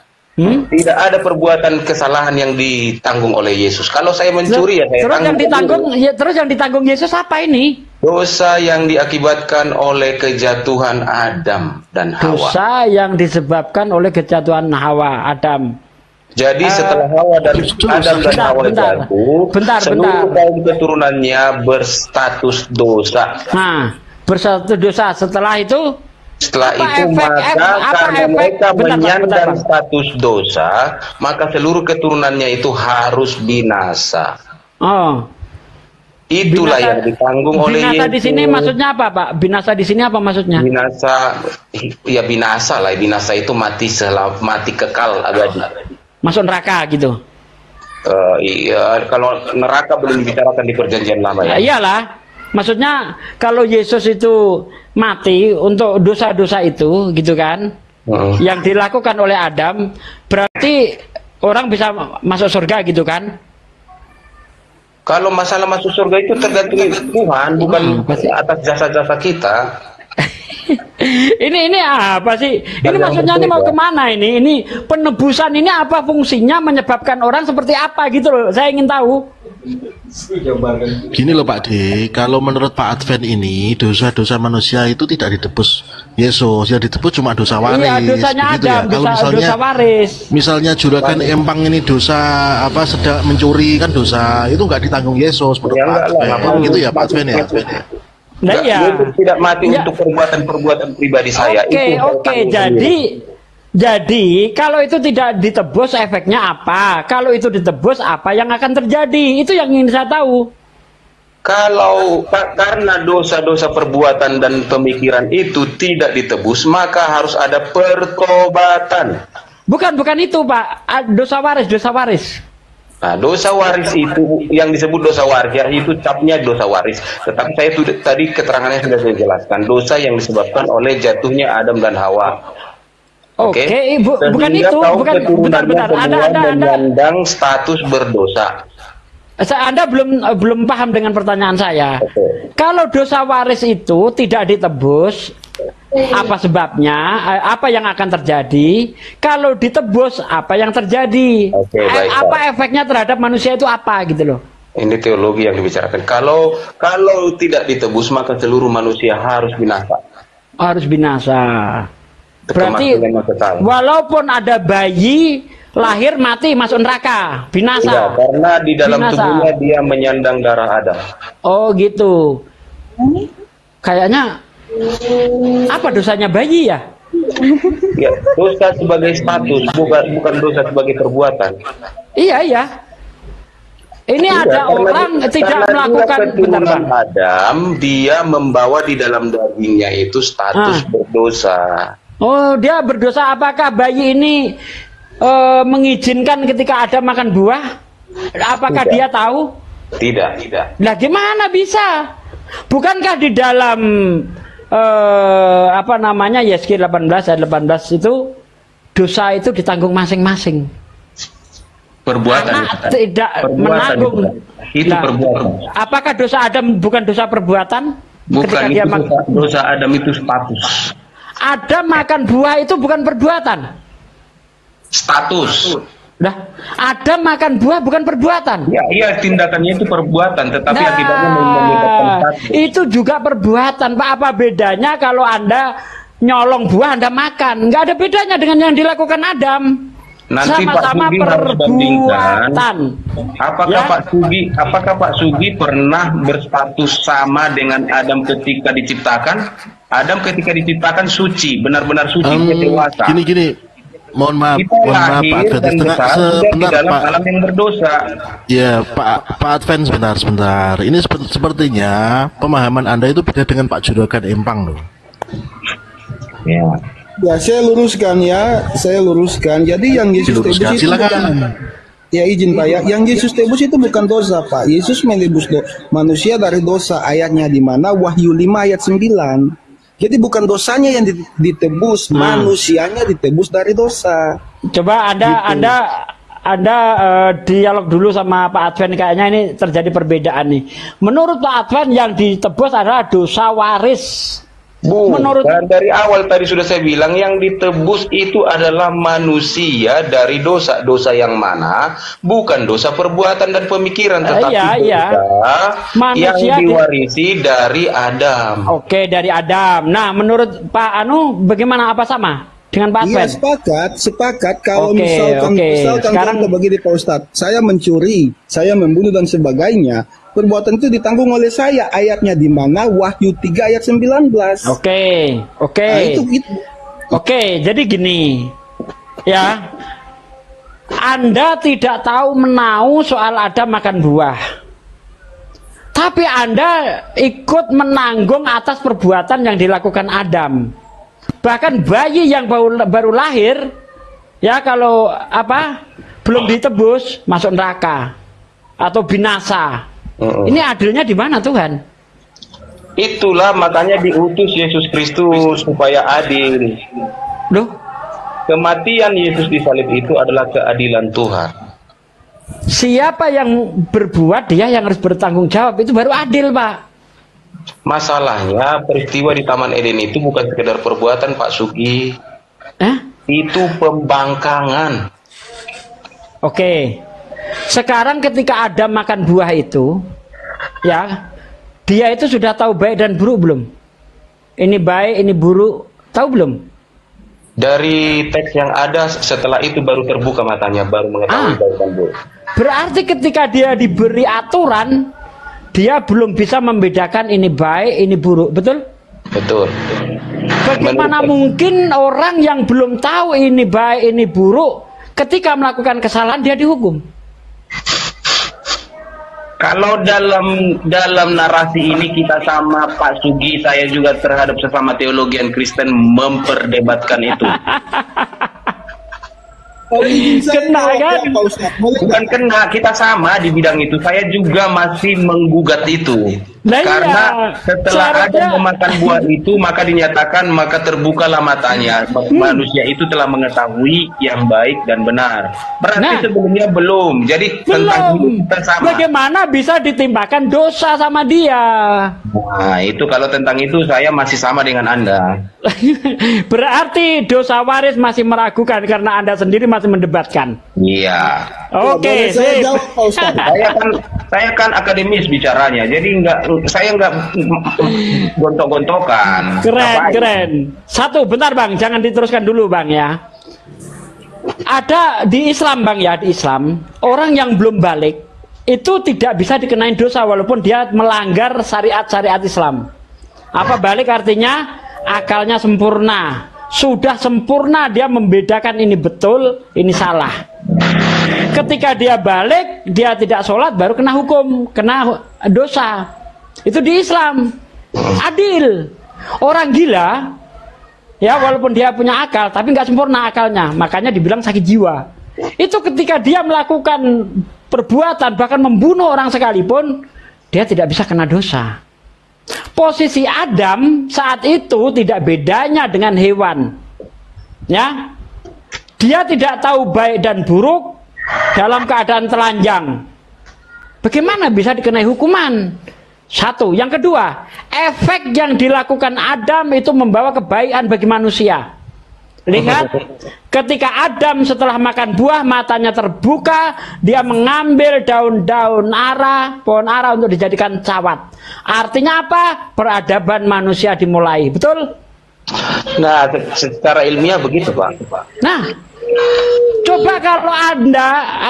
Tidak ada perbuatan kesalahan yang ditanggung oleh Yesus. Kalau saya mencuri ya saya tanggung. Terus yang ditanggung Yesus apa ini? Dosa yang diakibatkan oleh kejatuhan Adam dan Hawa. Dosa yang disebabkan oleh kejatuhan Hawa, Adam. Jadi setelah Hawa dan Adam dan Hawa jatuh, seluruh kaum keturunannya berstatus dosa. Nah, berstatus dosa. Setelah itu karena mereka menyandang status dosa, maka seluruh keturunannya itu harus binasa. Oh. Itulah binasa, yang ditanggung oleh Yesus. Binasa di sini maksudnya apa, Pak? Binasa di sini apa maksudnya? Binasa lah. Binasa itu mati kekal abadi. Masuk neraka gitu. Iya, kalau neraka belum dibicarakan di perjanjian lama ya. Iyalah. Maksudnya kalau Yesus itu mati untuk dosa-dosa itu gitu kan, yang dilakukan oleh Adam, berarti orang bisa masuk surga gitu kan? Kalau masalah masuk surga itu tergantung Tuhan, bukan atas jasa-jasa kita. Ini apa sih? Ini maksudnya ini mau kemana ini? Ini penebusan ini apa fungsinya, menyebabkan orang seperti apa gitu loh? Saya ingin tahu. Gini loh Pak D, kalau menurut Pak Advent ini dosa-dosa manusia itu tidak ditebus Yesus, yang ditebus cuma dosa waris. Iya, dosanya begitu ada, ya. Kalau dosa waris. Misalnya juragan empang ini dosa apa sedang mencuri kan dosa, itu nggak ditanggung Yesus menurut Pak Advent. Gitu ya Pak Advent ya. Nah, Yesus tidak mati untuk perbuatan-perbuatan pribadi saya. Oke. Jadi kalau itu tidak ditebus efeknya apa? Kalau itu ditebus apa yang akan terjadi? Itu yang ingin saya tahu. Kalau karena dosa-dosa perbuatan dan pemikiran itu tidak ditebus, maka harus ada pertobatan. Bukan itu Pak. Dosa waris. Nah, dosa waris itu yang disebut dosa waris ya, itu capnya dosa waris. Tetapi saya tadi keterangannya sudah saya jelaskan, dosa yang disebabkan oleh jatuhnya Adam dan Hawa. Oke, bukan itu, bukan bentar. Ada menyandang status berdosa. Anda belum paham dengan pertanyaan saya. Kalau dosa waris itu tidak ditebus, apa sebabnya? Apa yang akan terjadi? Kalau ditebus, apa yang terjadi? Apa efeknya terhadap manusia itu apa gitu loh? Ini teologi yang dibicarakan. Kalau tidak ditebus, maka seluruh manusia harus binasa. Harus binasa. Berarti walaupun ada bayi lahir mati masuk neraka, binasa. Tidak, karena di dalam tubuhnya dia menyandang darah Adam. Oh gitu. Kayaknya apa dosanya bayi ya? Ya, dosa sebagai status, bukan dosa sebagai perbuatan. Iya. Ini ada orang tidak melakukan keturunan Adam, dia membawa di dalam dagingnya itu status berdosa. Oh, dia berdosa. Apakah bayi ini mengizinkan ketika Adam makan buah? Apakah dia tahu? Tidak. Nah, gimana bisa? Bukankah di dalam Yeskiel 18 ayat 18 itu dosa itu ditanggung masing-masing. Perbuatan tidak menanggung. Itu perbuatan. Apakah dosa Adam bukan dosa perbuatan? Bukan, itu dosa Adam itu status. Adam makan buah itu bukan perbuatan. Status. Nah, Adam makan buah bukan perbuatan. Ya, iya tindakannya itu perbuatan, tetapi akibatnya menyebabkan status. Itu juga perbuatan, Pak. Apa bedanya kalau Anda nyolong buah Anda makan? Nggak ada bedanya dengan yang dilakukan Adam. Nanti Sama-sama Pak Sugi harus bandingkan. Apakah Pak Sugi pernah berstatus sama dengan Adam ketika diciptakan? Adam ketika diciptakan suci, benar-benar suci, dia dewasa. Gini. Mohon maaf Pak Advent, sebentar dalam Pak. alam yang berdosa. Ya Pak Advent, sebentar. Ini sepertinya pemahaman Anda itu beda dengan Pak Juragan Empang loh. Ya, saya luruskan. Jadi yang Yesus tebus itu bukan, ya izin Pak ya, yang Yesus tebus itu bukan dosa Pak. Yesus menebus manusia dari dosa, ayatnya di mana? Wahyu 5 ayat 9. Jadi bukan dosanya yang ditebus, manusianya ditebus dari dosa. Coba Anda dialog dulu sama Pak Advent, kayaknya ini terjadi perbedaan nih. Menurut Pak Advent yang ditebus adalah dosa waris. Menurut dari awal tadi sudah saya bilang yang ditebus itu adalah manusia dari dosa yang mana bukan dosa perbuatan dan pemikiran, tetapi dosa yang diwarisi dari Adam. Oke, dari Adam. Nah, menurut Pak Anu bagaimana, apa sama dengan Pak Advent? Iya, sepakat kalau misalkan sekarang begini Pak Ustadz, saya mencuri, saya membunuh dan sebagainya, perbuatan itu ditanggung oleh saya. Ayatnya di mana? Wahyu 3 ayat 19. Oke. Nah, Oke, jadi gini. Ya. Anda tidak tahu menau soal Adam makan buah. Tapi Anda ikut menanggung atas perbuatan yang dilakukan Adam. Bahkan bayi yang baru lahir, ya kalau belum ditebus masuk neraka atau binasa. Ini adilnya di mana Tuhan? Itulah makanya diutus Yesus Kristus supaya adil. Loh? Kematian Yesus di salib itu adalah keadilan Tuhan. Siapa yang berbuat, dia yang harus bertanggung jawab. Itu baru adil, Pak. Masalahnya peristiwa di Taman Eden itu bukan sekedar perbuatan, Pak Sugi. Itu pembangkangan. Oke. Sekarang ketika Adam makan buah itu, ya, dia itu sudah tahu baik dan buruk belum? Ini baik, ini buruk, tahu belum? Dari teks yang ada setelah itu baru terbuka matanya, baru mengetahui baik dan buruk. Berarti ketika dia diberi aturan, dia belum bisa membedakan ini baik, ini buruk, betul? Betul. Bagaimana mungkin orang yang belum tahu ini baik, ini buruk, ketika melakukan kesalahan dia dihukum? Kalau dalam narasi ini kita sama Pak Sugi, saya juga terhadap sesama teologian Kristen memperdebatkan itu. Kena kan? Bukan kena, kita sama di bidang itu. Saya juga masih menggugat itu. Karena setelah Adam memakan buah itu, maka dinyatakan, maka terbukalah matanya. Manusia itu telah mengetahui yang baik dan benar. Berarti sebelumnya belum. Jadi tentang itu kita sama. Bagaimana bisa ditimbakan dosa sama dia? Nah, itu kalau tentang itu saya masih sama dengan Anda. Berarti dosa waris masih meragukan karena Anda sendiri masih mendebatkan. Iya. Oke, saya kan akademis bicaranya, jadi saya nggak gontok-gontokan. Keren. Satu, bentar Bang, jangan diteruskan dulu Bang ya. Ada di Islam Bang ya, di Islam orang yang belum balik itu tidak bisa dikenain dosa walaupun dia melanggar syariat-syariat Islam. Apa balik artinya? Akalnya sempurna, sudah sempurna dia membedakan ini betul, ini salah. Ketika dia balik, dia tidak sholat, baru kena hukum, kena dosa. Itu di Islam adil. Orang gila, ya walaupun dia punya akal, tapi nggak sempurna akalnya, makanya dibilang sakit jiwa. Itu ketika dia melakukan perbuatan, bahkan membunuh orang sekalipun, dia tidak bisa kena dosa. Posisi Adam saat itu tidak bedanya dengan hewan, ya. Dia tidak tahu baik dan buruk dalam keadaan telanjang. Bagaimana bisa dikenai hukuman? Satu. Yang kedua, efek yang dilakukan Adam itu membawa kebaikan bagi manusia. Lihat, ketika Adam setelah makan buah, matanya terbuka, dia mengambil daun-daun ara, pohon ara untuk dijadikan cawat. Artinya apa? Peradaban manusia dimulai. Betul? Nah, secara ilmiah begitu, Pak. Nah, coba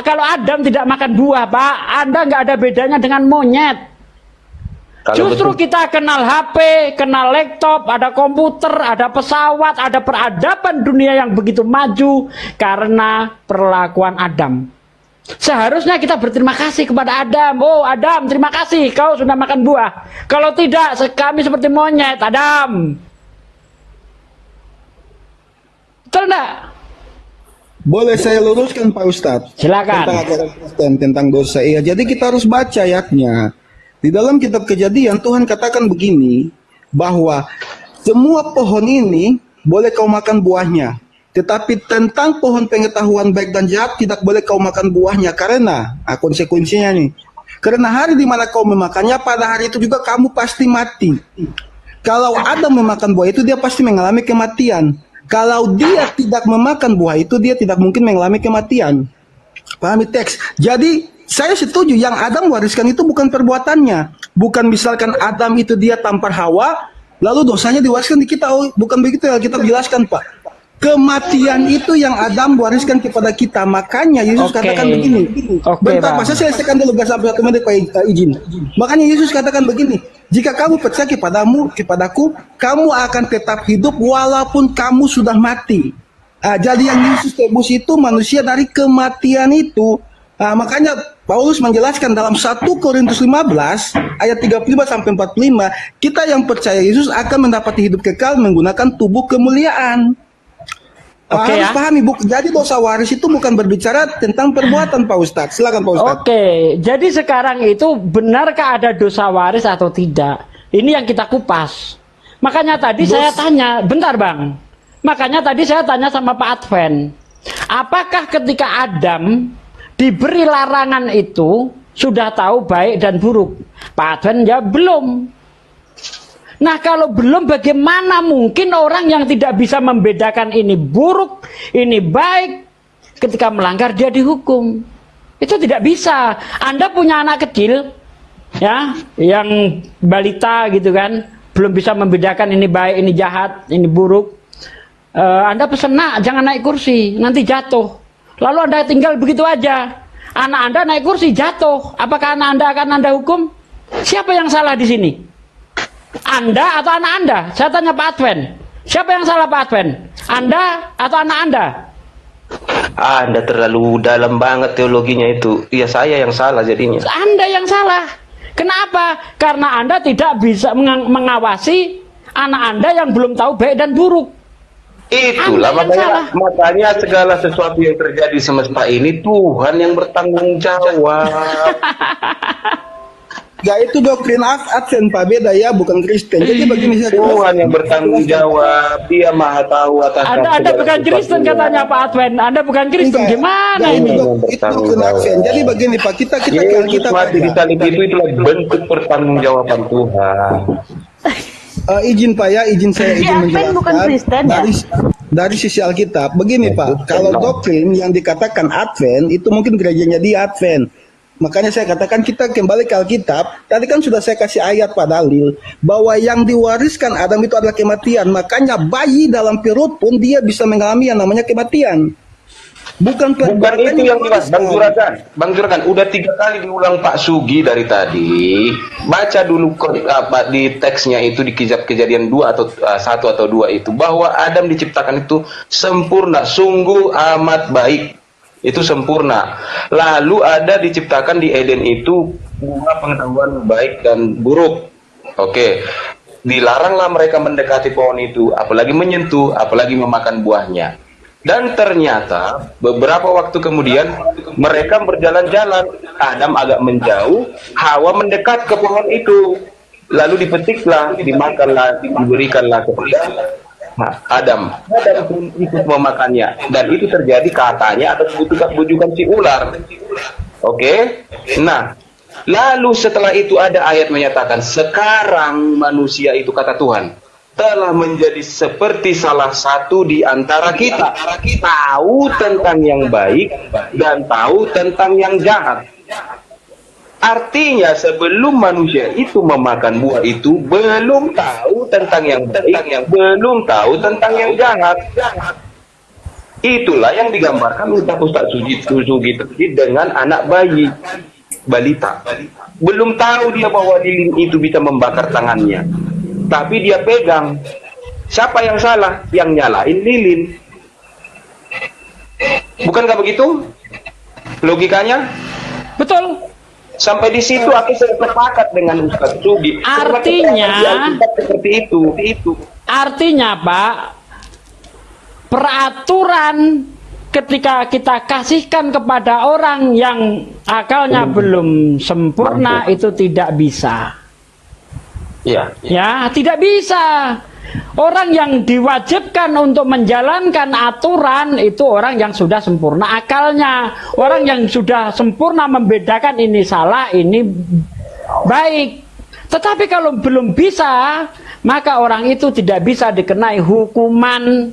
kalau Adam tidak makan buah, Pak, Anda nggak ada bedanya dengan monyet. Justru kita kenal HP, kenal laptop, ada komputer, ada pesawat, ada peradaban dunia yang begitu maju karena perlakuan Adam. Seharusnya kita berterima kasih kepada Adam. Oh Adam, terima kasih kau sudah makan buah. Kalau tidak, kami seperti monyet, Adam. Betul enggak? Boleh saya luruskan Pak Ustadz? Silakan. Tentang dosa. Iya, jadi kita harus baca ayatnya. Di dalam kitab Kejadian Tuhan katakan begini, bahwa semua pohon ini boleh kau makan buahnya, tetapi tentang pohon pengetahuan baik dan jahat tidak boleh kau makan buahnya, karena konsekuensinya nih, karena hari di mana kau memakannya, pada hari itu juga kamu pasti mati. Kalau Adam memakan buah itu, dia pasti mengalami kematian. Kalau dia tidak memakan buah itu, dia tidak mungkin mengalami kematian. Pahami teks. Jadi saya setuju, yang Adam wariskan itu bukan perbuatannya. Bukan misalkan Adam itu dia tampar Hawa, lalu dosanya diwariskan di kita. Oh, bukan begitu ya, kita jelaskan Pak. Kematian itu yang Adam wariskan kepada kita. Makanya Yesus katakan begini. Bentar Pak, saya selesaikan dulu sampai 1 menit Pak, izin. Makanya Yesus katakan begini, jika kamu percaya kepadaku, kamu akan tetap hidup walaupun kamu sudah mati. Jadi yang Yesus tebus itu manusia dari kematian itu. Makanya Paulus menjelaskan dalam 1 Korintus 15 ayat 35 sampai 45, kita yang percaya Yesus akan mendapati hidup kekal menggunakan tubuh kemuliaan. Harus pahami, jadi dosa waris itu bukan berbicara tentang perbuatan Pak Ustadz. Silakan Pak Ustadz. Jadi sekarang itu benarkah ada dosa waris atau tidak? Ini yang kita kupas. Makanya tadi saya tanya, bentar Bang. Makanya tadi saya tanya sama Pak Adven, apakah ketika Adam diberi larangan itu sudah tahu baik dan buruk? Pak Adven jawab belum. Nah kalau belum, bagaimana mungkin orang yang tidak bisa membedakan ini buruk, ini baik, ketika melanggar dia dihukum? Itu tidak bisa. Anda punya anak kecil, ya, yang balita gitu kan, belum bisa membedakan ini baik, ini jahat, ini buruk. Anda pesen, nak jangan naik kursi, nanti jatuh. Lalu Anda tinggal begitu aja. Anak Anda naik kursi jatuh, apakah anak Anda akan Anda hukum? Siapa yang salah di sini? Anda atau anak Anda? Saya tanya Pak Adven. Siapa yang salah Pak Adven? Anda atau anak Anda? Anda terlalu dalam banget teologinya itu. Ya saya yang salah jadinya. Anda yang salah. Kenapa? Karena Anda tidak bisa mengawasi anak Anda yang belum tahu baik dan buruk. Itulah makanya segala sesuatu yang terjadi semesta ini Tuhan yang bertanggung jawab. Ya itu doktrin Advent Pak, beda ya, bukan Kristen. Jadi begini saya Tuhan yang bertanggung jawab, Dia Maha Tahu atas Anda bukan Kristen katanya Pak Advent. Anda bukan Kristen, gimana ini? Itu doktrin Advent. Jadi begini Pak, kita mati di salib itu itulah bentuk pertanggungjawaban Tuhan. Izin Pak ya, izin menjelaskan bukan Kristen, dari sisi Alkitab. Begini Pak, kalau doktrin yang dikatakan Advent itu mungkin gerejanya di Advent. Makanya saya katakan kita kembali ke Alkitab. Tadi kan sudah saya kasih ayat Pak dalil bahwa yang diwariskan Adam itu adalah kematian. Makanya bayi dalam perut pun dia bisa mengalami yang namanya kematian. Bukan itu yang dibahas Bang Juragan, udah 3 kali diulang Pak Sugi dari tadi. Baca dulu di teksnya itu di kitab Kejadian 2 atau 1 atau 2 itu, bahwa Adam diciptakan itu sempurna, sungguh amat baik. Itu sempurna. Lalu ada diciptakan di Eden itu buah pengetahuan baik dan buruk. Oke. Dilaranglah mereka mendekati pohon itu, apalagi menyentuh, apalagi memakan buahnya. Dan ternyata beberapa waktu kemudian mereka berjalan-jalan. Adam agak menjauh, Hawa mendekat ke pohon itu. Lalu dipetiklah, dimakanlah, diberikanlah kepada Adam pun ikut memakannya, dan itu terjadi katanya atas bujukan si ular. Oke. Nah, Lalu setelah itu ada ayat menyatakan, sekarang manusia itu, kata Tuhan, telah menjadi seperti salah satu di antara kita, tahu tentang yang baik dan tahu tentang yang jahat. Artinya sebelum manusia itu memakan buah itu, belum tahu tentang yang baik, belum tahu tentang yang jahat. Itulah yang digambarkan Ustaz Sugi tadi dengan anak bayi, balita. Belum tahu dia bahwa lilin itu bisa membakar tangannya, tapi dia pegang. Siapa yang salah? Yang nyalain lilin. Bukankah begitu logikanya? Betul. Sampai di situ aku sepakat dengan Ustaz Sugi. Artinya seperti itu. Artinya, Pak, peraturan ketika kita kasihkan kepada orang yang akalnya belum sempurna itu tidak bisa. Ya, tidak bisa. Orang yang diwajibkan untuk menjalankan aturan itu orang yang sudah sempurna akalnya. Orang yang sudah sempurna membedakan ini salah, ini baik. Tetapi kalau belum bisa, maka orang itu tidak bisa dikenai hukuman.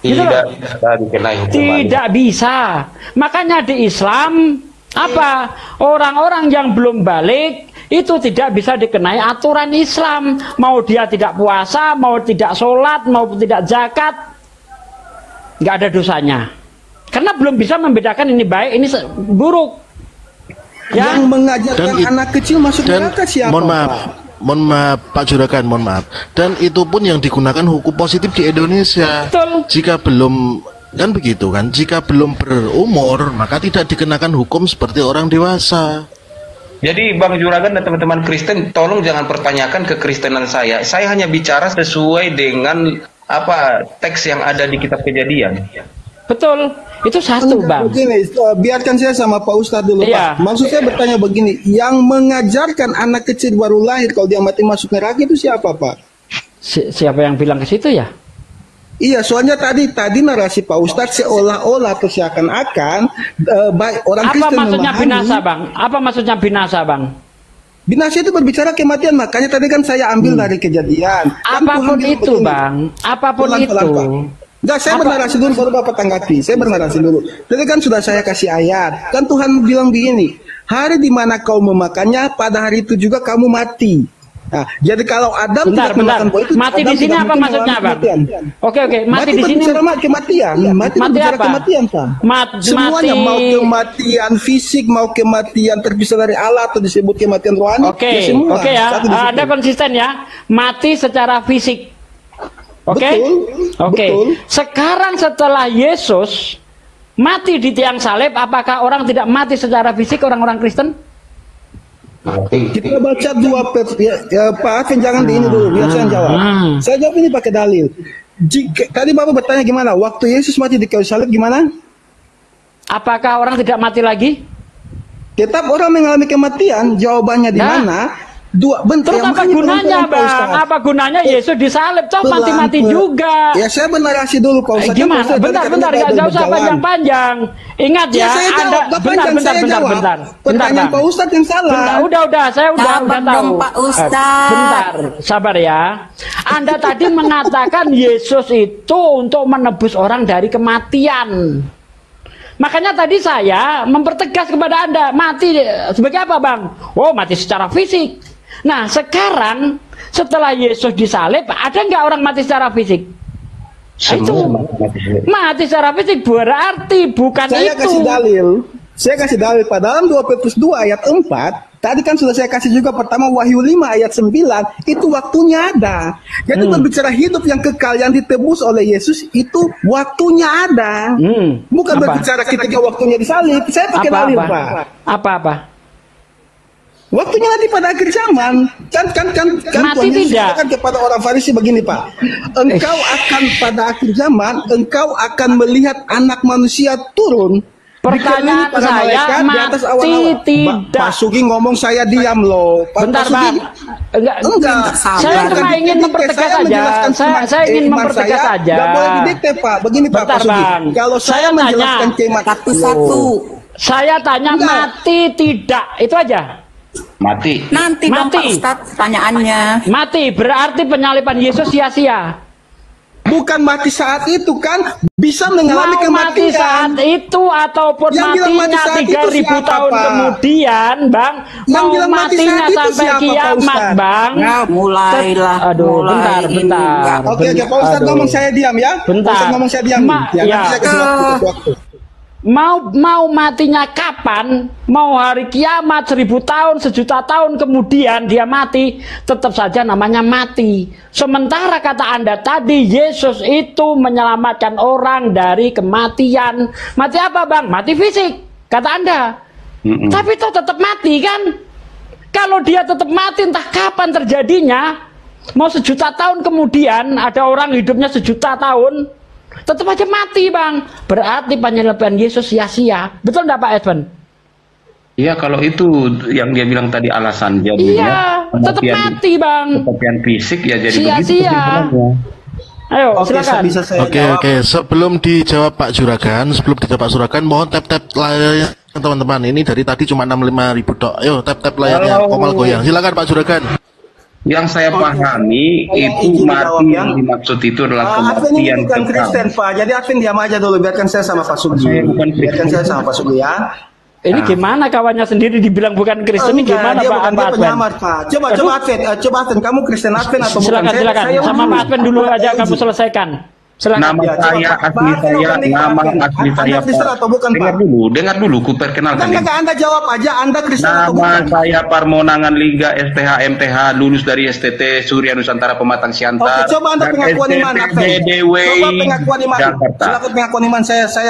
Tidak bisa. Makanya di Islam apa? Orang-orang yang belum balik itu tidak bisa dikenai aturan Islam. Mau dia tidak puasa, mau tidak sholat, mau tidak zakat, nggak ada dosanya. Karena belum bisa membedakan ini baik, ini buruk. Ya? Yang mengajarkan anak kecil masuk neraka siapa? Mohon maaf Pak Juragan, mohon maaf. Dan itu pun yang digunakan hukum positif di Indonesia. Betul. Jika belum, kan begitu kan, jika belum berumur maka tidak dikenakan hukum seperti orang dewasa. Jadi Bang Juragan dan teman-teman Kristen, tolong jangan pertanyakan kekristenan saya. Saya hanya bicara sesuai dengan apa teks yang ada di kitab Kejadian. Betul, itu satu Bang. Begini, biarkan saya sama Pak Ustadz dulu Pak. Maksud saya bertanya begini, yang mengajarkan anak kecil baru lahir kalau dia mati masuk neraka itu siapa Pak? Siapa yang bilang ke situ ya? Iya, soalnya tadi narasi Pak Ustadz seolah-olah atau seakan-akan baik orang Kristen apa maksudnya memahami, binasa Bang? Apa maksudnya binasa Bang? Binasa itu berbicara kematian, makanya tadi kan saya ambil dari Kejadian. Apapun itu Bang, apapun itu. Enggak, saya bernarasi dulu baru Bapak tanggapi. Saya bernarasi dulu. Tadi kan sudah saya kasih ayat. Kan Tuhan bilang begini, hari di mana kau memakannya, pada hari itu juga kamu mati. Nah, jadi kalau Adam tidak memakan buah itu, mati di sini apa maksudnya, Bang? Oke, mati di sini kematian. Mati berbicara kematian, Pak. Semuanya mau kematian fisik, mau kematian terpisah dari Allah atau disebut kematian rohani. Oke ya. Anda konsisten ya. Mati secara fisik. Oke. Sekarang setelah Yesus mati di tiang salib, apakah orang tidak mati secara fisik, orang-orang Kristen? Kita baca Pak Afin, jangan di ini dulu, biar saya jawab. Saya jawab ini pakai dalil. Tadi Bapak bertanya gimana? Waktu Yesus mati di kayu salib gimana? Apakah orang tidak mati lagi? Tetap orang mengalami kematian. Jawabannya di mana? Terus apa gunanya Bang? Apa gunanya Yesus disalib? Toh mati-mati juga. Ya saya bernarasi dulu Pak Ustaz. Gimana? Bentar, gak usah panjang-panjang. Ingat ya, Anda bentar. Pertanyaan Pak Ustaz yang salah. Udah, saya udah tahu. Pak Ustaz. Bentar, sabar ya. Anda tadi mengatakan Yesus itu untuk menebus orang dari kematian. Makanya tadi saya mempertegas kepada Anda, mati sebagai apa Bang? Oh, mati secara fisik. Nah sekarang setelah Yesus disalib, ada nggak orang mati secara fisik? Itu mati secara fisik berarti bukan saya itu. Saya kasih dalil pada dalam 2 Petrus 2 ayat 4. Tadi kan sudah saya kasih juga pertama Wahyu 5 ayat 9. Itu waktunya ada. Jadi berbicara hidup yang kekal yang ditebus oleh Yesus itu waktunya ada. Bukan berbicara ketika waktunya disalib. Saya pakai dalil Pak. Apa? Waktunya nanti pada akhir zaman. Kan mati Tuhan Yesus tidak katakan kepada orang Farisi begini Pak. Engkau akan pada akhir zaman, engkau akan melihat anak manusia turun. Pertanyaan saya, mati tidak. Pak Sugi ngomong saya diam loh. Bentar Bang. Enggak. Saya cuma ingin mempertegas saja. Saya ingin mempertegas saja. Enggak boleh didikte Pak. Begini Pak Sugi. Kalau saya menjelaskan kematian satu. Saya tanya mati tidak. Itu aja. Mati. Nanti dong Pak Mati. Ustadz pertanyaannya. Mati berarti penyaliban Yesus sia-sia. Bukan mati saat itu kan, bisa mengalami Mau mati kematian. saat itu ataupun Yang bilang mati matinya saat itu 3000 siapa, tahun Pak? kemudian, Bang. Yang Mau bilang mati matinya saat itu sampai siapa, Pak kiamat, Ustadz? Bang. Nah, mulailah. Aduh, mulai bentar, ini. bentar. Oke, Pak Ustadz Aduh. ngomong saya diam ya. Pak Bentar. Ustadz ngomong saya diam. Ya. Nanti saya kasih waktu. Mau matinya kapan? Mau hari kiamat 1000 tahun, 1.000.000 tahun kemudian dia mati, tetap saja namanya mati. Sementara kata Anda tadi Yesus itu menyelamatkan orang dari kematian. Mati apa, Bang? Mati fisik, kata Anda. Tapi itu tetap mati kan? Kalau dia tetap mati entah kapan terjadinya, mau 1.000.000 tahun kemudian ada orang hidupnya 1.000.000 tahun, tetap aja mati, Bang. Berarti penyaliban Yesus sia-sia. Betul enggak Pak Edwin? Iya, kalau itu yang dia bilang tadi alasan Iya, jadinya tetap mati, Bang. kematian fisik ya jadi begitu Sia-sia. kesimpulannya. Ayo, Oke, silakan. bisa saya Oke, jawab. oke. Sebelum dijawab Pak Juragan, mohon tap layarnya teman-teman. Ini dari tadi cuma 65.000 tok. Ayo tap layarnya. Komal goyang. Silakan Pak Juragan. Yang saya pahami itu izin dijawab, mati ya. yang dimaksud itu adalah Advent ini kematian bukan kekal. Kristen, Pak. Jadi Advent diam aja dulu. Biarkan saya sama Pak Sugi. Saya bukan Kristen. Biarkan saya sama Pak Sugi ya. Ini gimana kawannya sendiri dibilang bukan Kristen? Ini Enggak, gimana dia Pak bukan, dia Advent? penyamar, Pak. Coba Advent, kamu Kristen Advent atau bukan? Silakan. Sama Pak Advent dulu aja kamu selesaikan. Silakan. Nama Ya, saya, coba, asli Pak, saya, Advent, nama Advent. asli Anda saya. Kristen atau bukan, Pak? Dengar dulu, ku perkenalkan ini. Enggak, Anda jawab aja. Anda Kristen atau Nama bukan? saya Parmonangan Liga STH MTH, lulus dari STT Surya Nusantara Pematang Siantar. Oke, coba Anda dan pengakuan iman, STT Advent. DDW Coba pengakuan iman. Jakarta. Silakan pengakuan iman.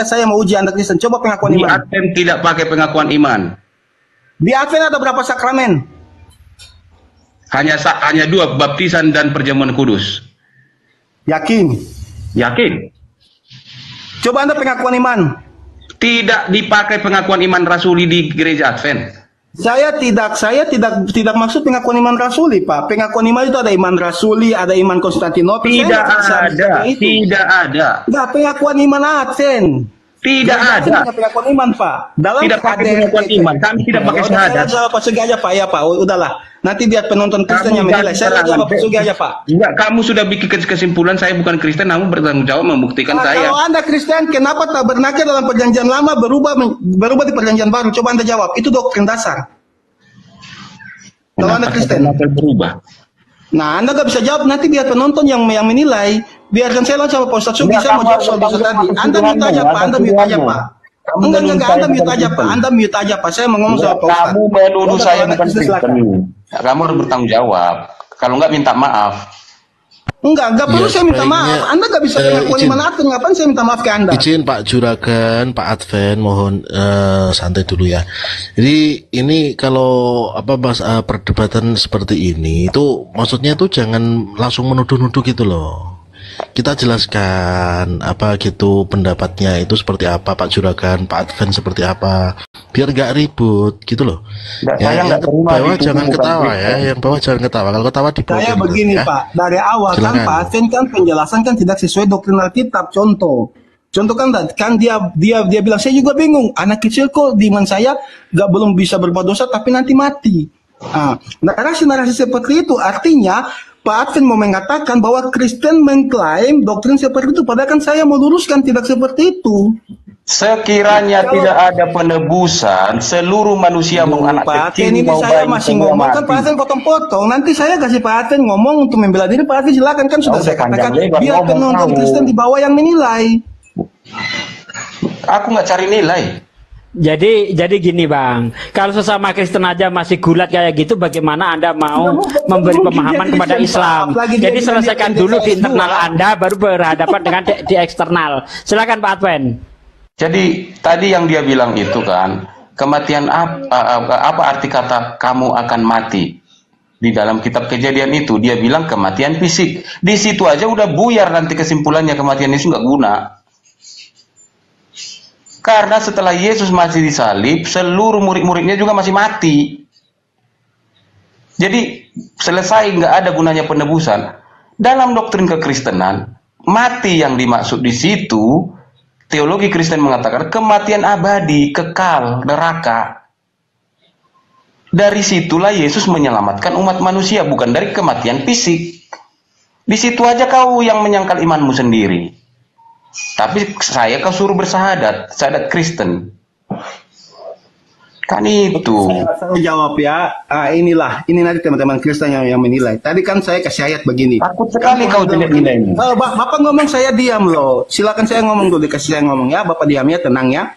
Saya mau uji Anda Kristen. Coba pengakuan Di iman. Advent tidak pakai pengakuan iman. Di Advent ada berapa sakramen? Hanya 2, baptisan dan perjamuan kudus. Yakin? Yakin? Coba Anda pengakuan iman. Tidak dipakai pengakuan iman rasuli di gereja Advent. Saya tidak maksud pengakuan iman rasuli, Pak. Pengakuan iman itu ada iman rasuli, ada iman Konstantinopel. Tidak ada. Enggak, pengakuan iman Advent. Tidak ada. Pengakuan iman, Pak. Dalam Tidak pakai pengakuan iman. Kami tidak pakai syahadat. Saya jawab Pak Sugi aja, Pak. Ya, Pak. Udahlah. Nanti biar penonton Kristen yang menilai. Saya jawab Pak Sugi aja, Pak. Enggak, kamu sudah bikin kesimpulan saya bukan Kristen, namun bertanggung jawab membuktikan saya. Kalau Anda Kristen, kenapa tabernakel dalam perjanjian lama berubah di perjanjian baru? Coba Anda jawab. Itu doktrin dasar. Kalau Anda Kristen. Berubah. Nah, Anda nggak bisa jawab. Nanti biar penonton yang menilai. Biarkan saya langsung sama Pak Ustadz Sugi. Saya mau jawab soal bisa tadi. Anda mute aja, Pak. Anda mute aja, Pak. Enggak. Anda mute aja, Pak. Anda mute aja, Pak. Saya mau ngomong soal Pak Ustadz. Kamu menuduh saya Anda bukan Kristen, silakan. Kristen. Kamu harus bertanggung jawab. Kalau enggak minta maaf. Enggak perlu Ya, saya minta sebaiknya, maaf. Anda nggak bisa pengakuan izin. iman Advent. Ngapain saya minta maaf ke Anda? Izin Pak Juragan, Pak Advent, mohon santai dulu ya. Jadi ini kalau perdebatan seperti ini itu maksudnya itu jangan langsung menuduh-nuduh gitu loh. Kita jelaskan apa gitu pendapatnya itu seperti apa, Pak Juragan, Pak Advent seperti apa, biar nggak ribut gitu loh. Nggak, Ya, saya yang nggak terima bawah dituduh jangan bukan ketawa ya, Kristen. yang bawah jangan ketawa. Kalau ketawa Saya dipotong. begini, ya. Pak. Dari awal kan Silakan. Pak Advent kan penjelasan kan tidak sesuai doktrin Alkitab. Contoh kan dia bilang, saya juga bingung. Anak kecil kok di iman saya belum bisa berbuat dosa tapi nanti mati. Nah, narasi seperti itu artinya Pak Advent mau mengatakan bahwa Kristen mengklaim doktrin seperti itu. Padahal kan saya mau luruskan tidak seperti itu. Sekiranya tidak ada penebusan, seluruh manusia mau anak Pak kecil Advent ini mau saya bayi masih semua ngomong kan mati. Pak Advent potong-potong. Nanti saya kasih Pak Advent ngomong untuk membela diri. Pak Advent silakan kan sudah Udah saya katakan. panjang lebar Biar ngomong penonton kamu. Kristen di bawah yang menilai. Aku nggak cari nilai. Jadi gini Bang, kalau sesama Kristen aja masih gulat kayak gitu, bagaimana Anda mau memberi pemahaman kepada Islam? Jadi selesaikan dulu di internal Anda, baru berhadapan dengan di eksternal. Silakan Pak Advent. Jadi tadi yang dia bilang itu kan, kematian apa arti kata kamu akan mati? Di dalam kitab Kejadian itu dia bilang kematian fisik. Di situ aja udah buyar nanti kesimpulannya, kematian itu nggak guna. Karena setelah Yesus masih disalib, seluruh murid-muridnya juga masih mati. Jadi selesai, nggak ada gunanya penebusan. Dalam doktrin kekristenan, mati yang dimaksud di situ, teologi Kristen mengatakan kematian abadi, kekal, neraka. Dari situlah Yesus menyelamatkan umat manusia, bukan dari kematian fisik. Di situ aja kau yang menyangkal imanmu sendiri. Tapi saya kau suruh bersahadat, syahadat Kristen. Kan itu. Saya jawab ya. Ini nanti teman-teman Kristen yang menilai. Tadi kan saya kasih ayat begini. Takut sekali kau tidak nilainya. Bapak ngomong saya diam loh. Silakan saya ngomong dulu, dikasih saya ngomong ya. Bapak diam ya, tenang ya.